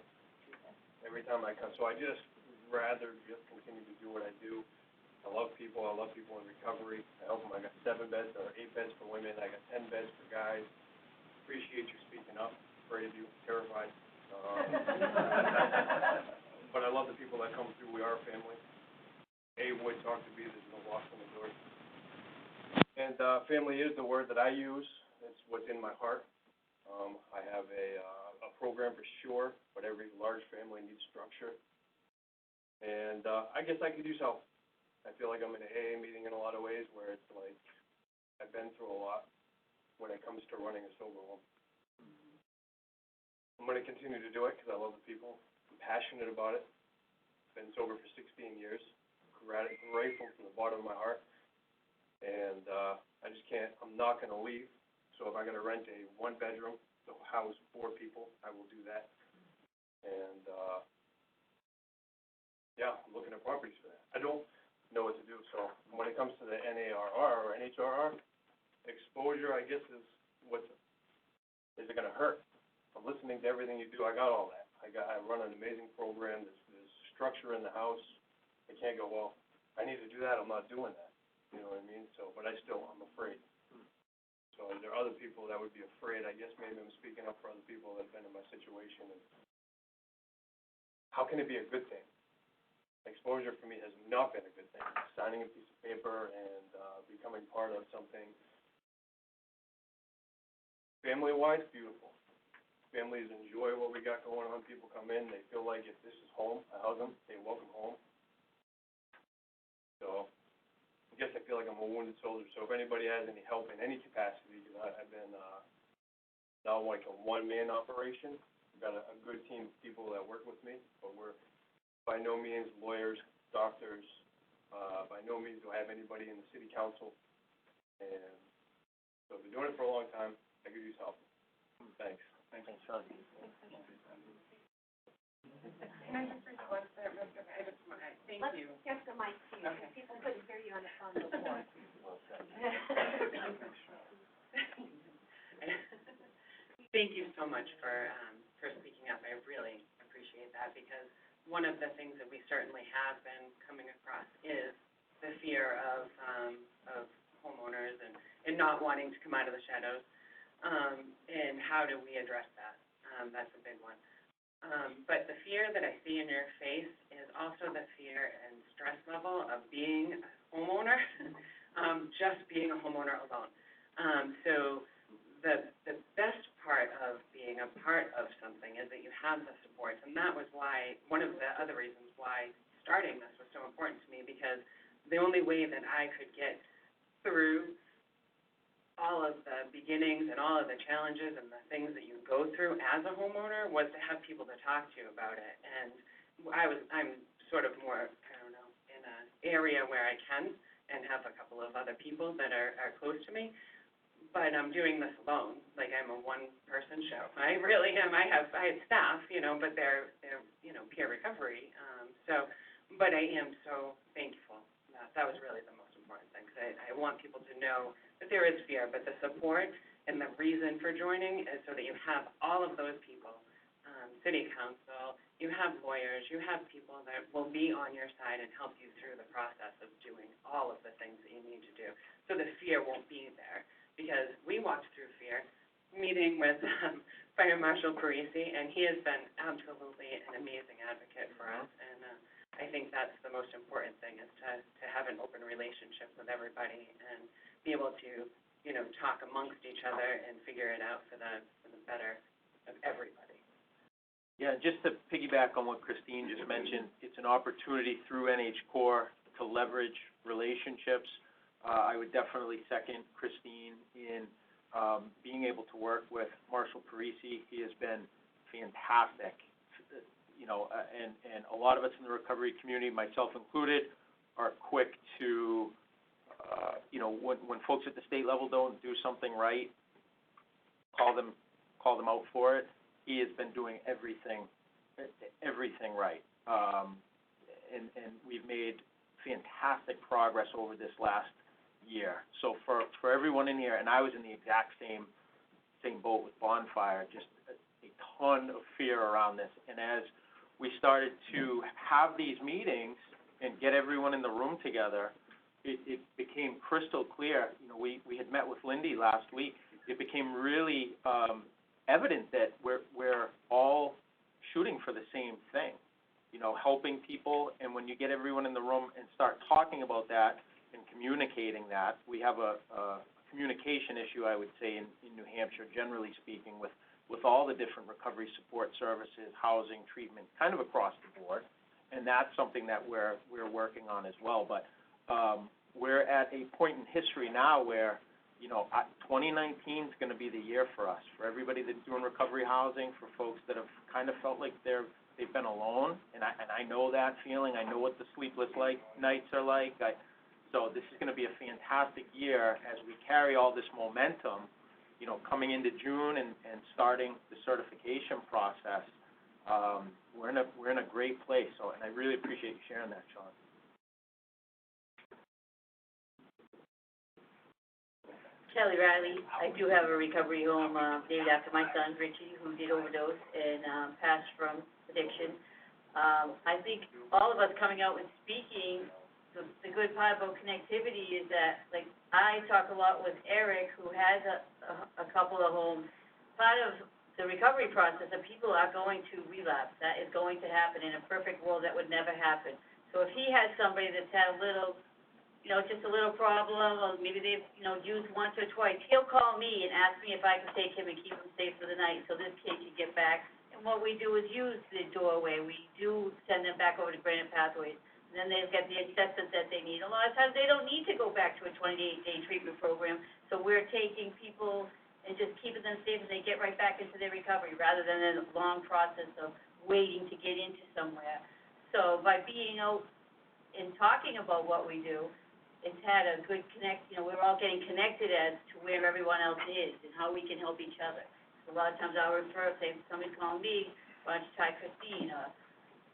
every time I come. So I just rather just continue to do what I do. I love people. I love people in recovery. I help them. I got 7 beds or 8 beds for women. I got 10 beds for guys. Appreciate you speaking up. Afraid of you. Terrified. But I love the people that come through. We are a family. A would talk to me. There's no loss on the door. And family is the word that I use. It's what's in my heart. I have a program for sure, but every large family needs structure. And I guess I could use help. I feel like I'm in an AA meeting in a lot of ways, where it's like I've been through a lot when it comes to running a sober home. I'm going to continue to do it because I love the people. I'm passionate about it. Been sober for 16 years. Grateful from the bottom of my heart. And I just can't, I'm not going to leave. So if I got to rent a 1-bedroom to house 4 people, I will do that. And yeah, I'm looking at properties for that. I don't know what to do. So when it comes to the NARR or NHRR, exposure, I guess, is it going to hurt? I'm listening to everything you do. I got all that. I run an amazing program. There's structure in the house. I can't go, well, I need to do that. I'm not doing that. You know what I mean? So, but I'm afraid. So there are other people that would be afraid. I guess maybe I'm speaking up for other people that have been in my situation. And how can it be a good thing? Exposure for me has not been a good thing. Signing a piece of paper and becoming part of something family-wise, beautiful. Families enjoy what we got going on. People come in, they feel like if this is home, I hug them, they welcome home. So I guess I feel like I'm a wounded soldier. So if anybody has any help in any capacity, I've been now like a one-man operation. I've got a good team of people that work with me, but we're by no means lawyers, doctors. By no means do I have anybody in the city council. And so I've been doing it for a long time. I could use help. Thanks. Thanks, Sean. Can I just request that, Mr. Thank you. Let's get the mic to you, because people couldn't hear you on the phone before. Well said. Thank you so much for speaking up. I really appreciate that, because one of the things that we certainly have been coming across is the fear of homeowners and not wanting to come out of the shadows. And how do we address that? That's a big one. But the fear that I see in your face is also the fear and stress level of being a homeowner, just being a homeowner alone. So the best part of being a part of something is that you have the supports, and that was why, one of the other reasons why starting this was so important to me, because the only way that I could get through all of the beginnings and all of the challenges and the things that you go through as a homeowner was to have people to talk to about it. And I'm sort of more, I don't know, in an area where I can and have a couple of other people that are close to me. But I'm doing this alone. Like, I'm a one-person show. I really am. I have staff, but they're peer recovery. But I am so thankful. That was really the most important thing, because I want people to know that there is fear, but the support and the reason for joining is so that you have all of those people, city council, you have lawyers, you have people that will be on your side and help you through the process of doing all of the things that you need to do. So the fear won't be there, because we walked through fear, meeting with Fire Marshal Parisi, and he has been absolutely an amazing advocate for us. And I think that's the most important thing, is to have an open relationship with everybody and be able to, talk amongst each other and figure it out for the better of everybody. Yeah, just to piggyback on what Christine just mentioned, it's an opportunity through NHCore to leverage relationships. I would definitely second Christine in being able to work with Marshal Parisi. He has been fantastic, and a lot of us in the recovery community, myself included, are quick to, when folks at the state level don't do something right, call them out for it. He has been doing everything right, and we've made fantastic progress over this last year. So for everyone in here, and I was in the exact same boat with Bonfire, just a ton of fear around this. And as we started to have these meetings and get everyone in the room together, it became crystal clear. We had met with Lindy last week. It became really evident that we're all shooting for the same thing, helping people. And when you get everyone in the room and start talking about that and communicating that, we have a communication issue, I would say, in New Hampshire, generally speaking, with all the different recovery support services, housing, treatment, kind of across the board. And that's something that we're working on as well. But we're at a point in history now where 2019 is going to be the year for us, for everybody that's doing recovery housing, for folks that have kind of felt like they've been alone, and I know that feeling. I know what the sleepless nights are like. So this is going to be a fantastic year as we carry all this momentum, coming into June and starting the certification process. We're in a great place. So, and I really appreciate you sharing that, Sean. Kelly Riley. I do have a recovery home named after my son, Richie, who did overdose and passed from addiction. I think all of us coming out and speaking, the good part about connectivity is that, like, I talk a lot with Eric, who has a couple of homes. Part of the recovery process that people are going to relapse. That is going to happen. In a perfect world, that would never happen. So if he has somebody that's had a little, just a little problem, or maybe they've, used once or twice, he'll call me and ask me if I can take him and keep him safe for the night so this kid can get back. And what we do is use the doorway. We do send them back over to Granite Pathways. And then they've got the assessment that they need. A lot of times they don't need to go back to a 28-day treatment program. So we're taking people and just keeping them safe, and they get right back into their recovery rather than a long process of waiting to get into somewhere. So by being out and talking about what we do, it's had a good connect. We're all getting connected as to where everyone else is and how we can help each other. So a lot of times I'll refer, say, somebody's calling me, why don't you try Christine?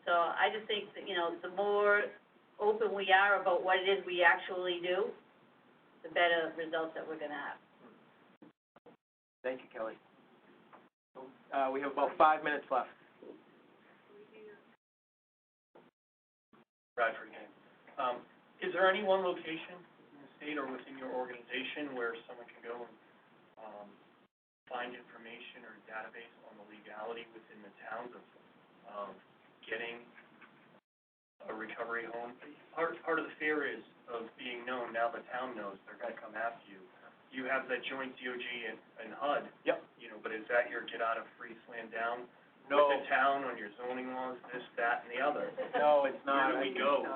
So I just think that, the more open we are about what it is we actually do, the better results that we're going to have. Thank you, Kelly. We have about 5 minutes left. Bradford again. Is there any one location in the state or within your organization where someone can go and find information or database on the legality within the towns of getting a recovery home. Part of the fear is of being known. Now the town knows, they're gonna come after you. You have that joint DOG and HUD. Yep. You know, but is that your get out of free slam down No. with the town on your zoning laws, this, that, and the other? No, it's not. Where do we go to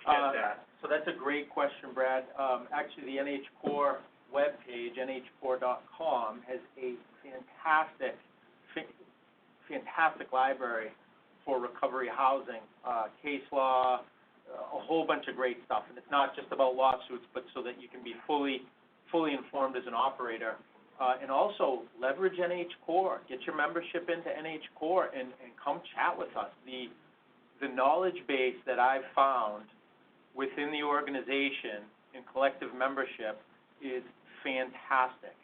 get that? So that's a great question, Brad. Actually, the NH Core webpage, nhcore.com, has a fantastic library for recovery housing, case law, a whole bunch of great stuff. And it's not just about lawsuits, but so that you can be fully informed as an operator. And also leverage NH Core. Get your membership into NH Core and come chat with us. The knowledge base that I've found within the organization in collective membership is fantastic.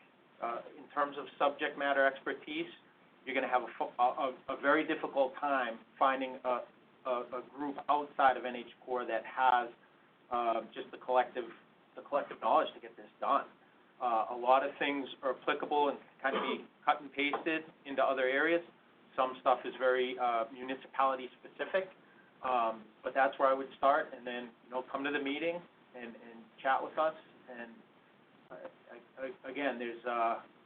In terms of subject matter expertise, you're going to have a very difficult time finding a group outside of NH Core that has just the collective knowledge to get this done. A lot of things are applicable and kind of be cut and pasted into other areas. Some stuff is very municipality specific, but that's where I would start. And then, come to the meeting and chat with us. And again,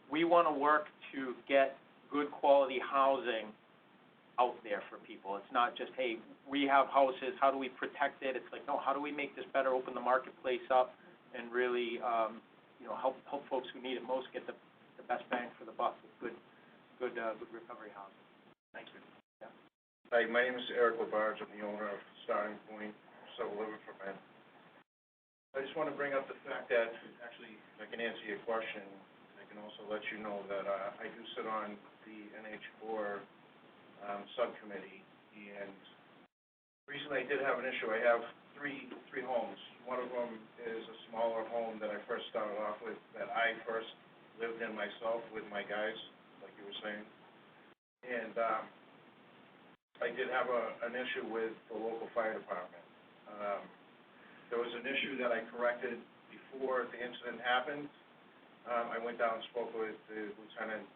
we want to work to get good quality housing out there for people. It's not just, hey, we have houses, how do we protect it? It's like, no, how do we make this better, open the marketplace up, and really, help folks who need it most get the best bang for the buck with good recovery housing. Thank you. Yeah. Hi, my name is Eric Labarge. I'm the owner of Starting Point, Civil Living for Men. I just want to bring up the fact that, actually, I can answer your question. I can also let you know that I do sit on the NH4 subcommittee, and recently I did have an issue. I have three homes. One of them is a smaller home that I first started off with, that I first lived in myself with my guys, like you were saying. And I did have an issue with the local fire department. There was an issue that I corrected before the incident happened. I went down and spoke with the lieutenant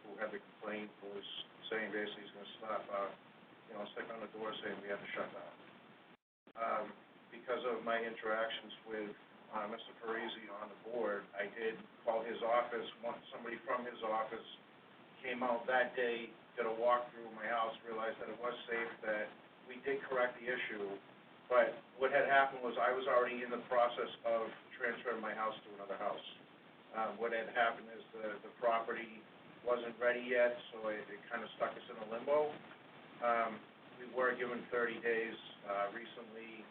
who had the complaint, who was saying basically he's going to slap, stick on the door saying we have to shut down. Because of my interactions with Mr. Parisi on the board, I did call his office. Somebody from his office came out that day, did a walkthrough of my house, realized that it was safe, that we did correct the issue. But what had happened was I was already in the process of transferring my house to another house. What had happened is the property wasn't ready yet, so it kind of stuck us in a limbo. We were given 30 days. Recently,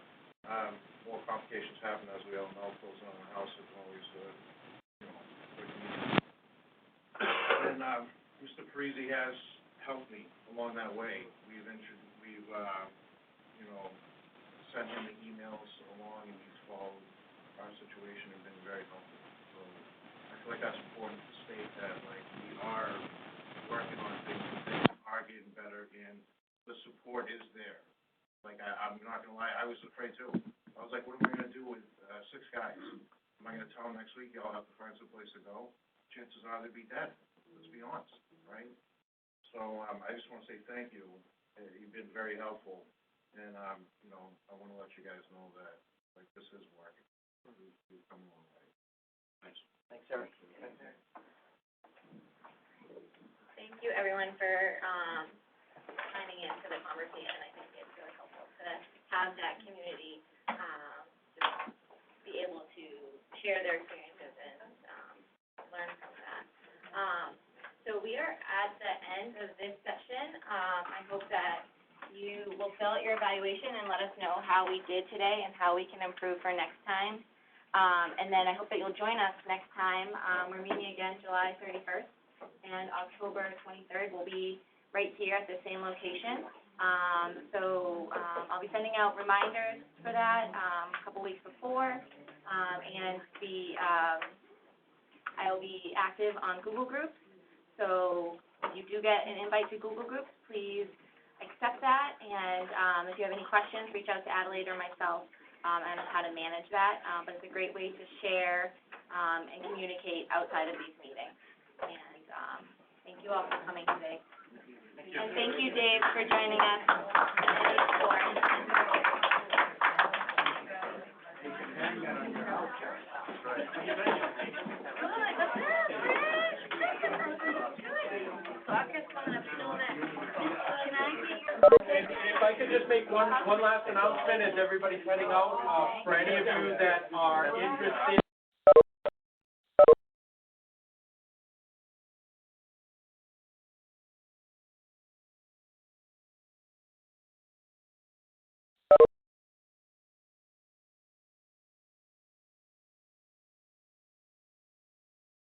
more complications happen, as we all know. Closing on the house isn't always quick and easy. And Mr. Parisi has helped me along that way. We've sent him the emails along, and he's followed our situation and been very helpful. So I feel like that's important to state that, we are working on things are getting better, and the support is there. I'm not gonna lie, I was afraid too. I was like, what am I gonna do with 6 guys? Am I gonna tell them next week y'all have to find some place to go? Chances are they'd be dead. Let's be honest, right? So I just want to say thank you. You've been very helpful, and I want to let you guys know that this is working. We've come a long way. Thanks. Thanks, Eric. Thank you, everyone, for signing in for the conversation. I think it's really helpful to have that community just be able to share their experiences and learn from that. So we are at the end of this session. I hope that you will fill out your evaluation and let us know how we did today and how we can improve for next time. And then I hope that you'll join us next time. We're meeting again July 31st and October 23rd. We'll be right here at the same location. So I'll be sending out reminders for that a couple weeks before. And I'll be active on Google Groups. So if you do get an invite to Google Groups, please accept that. And if you have any questions, reach out to Adelaide or myself on how to manage that. But it's a great way to share and communicate outside of these meetings. And thank you all for coming today. And thank you, Dave, for joining us. If I could just make one last announcement as everybody's heading out, for any of you that are interested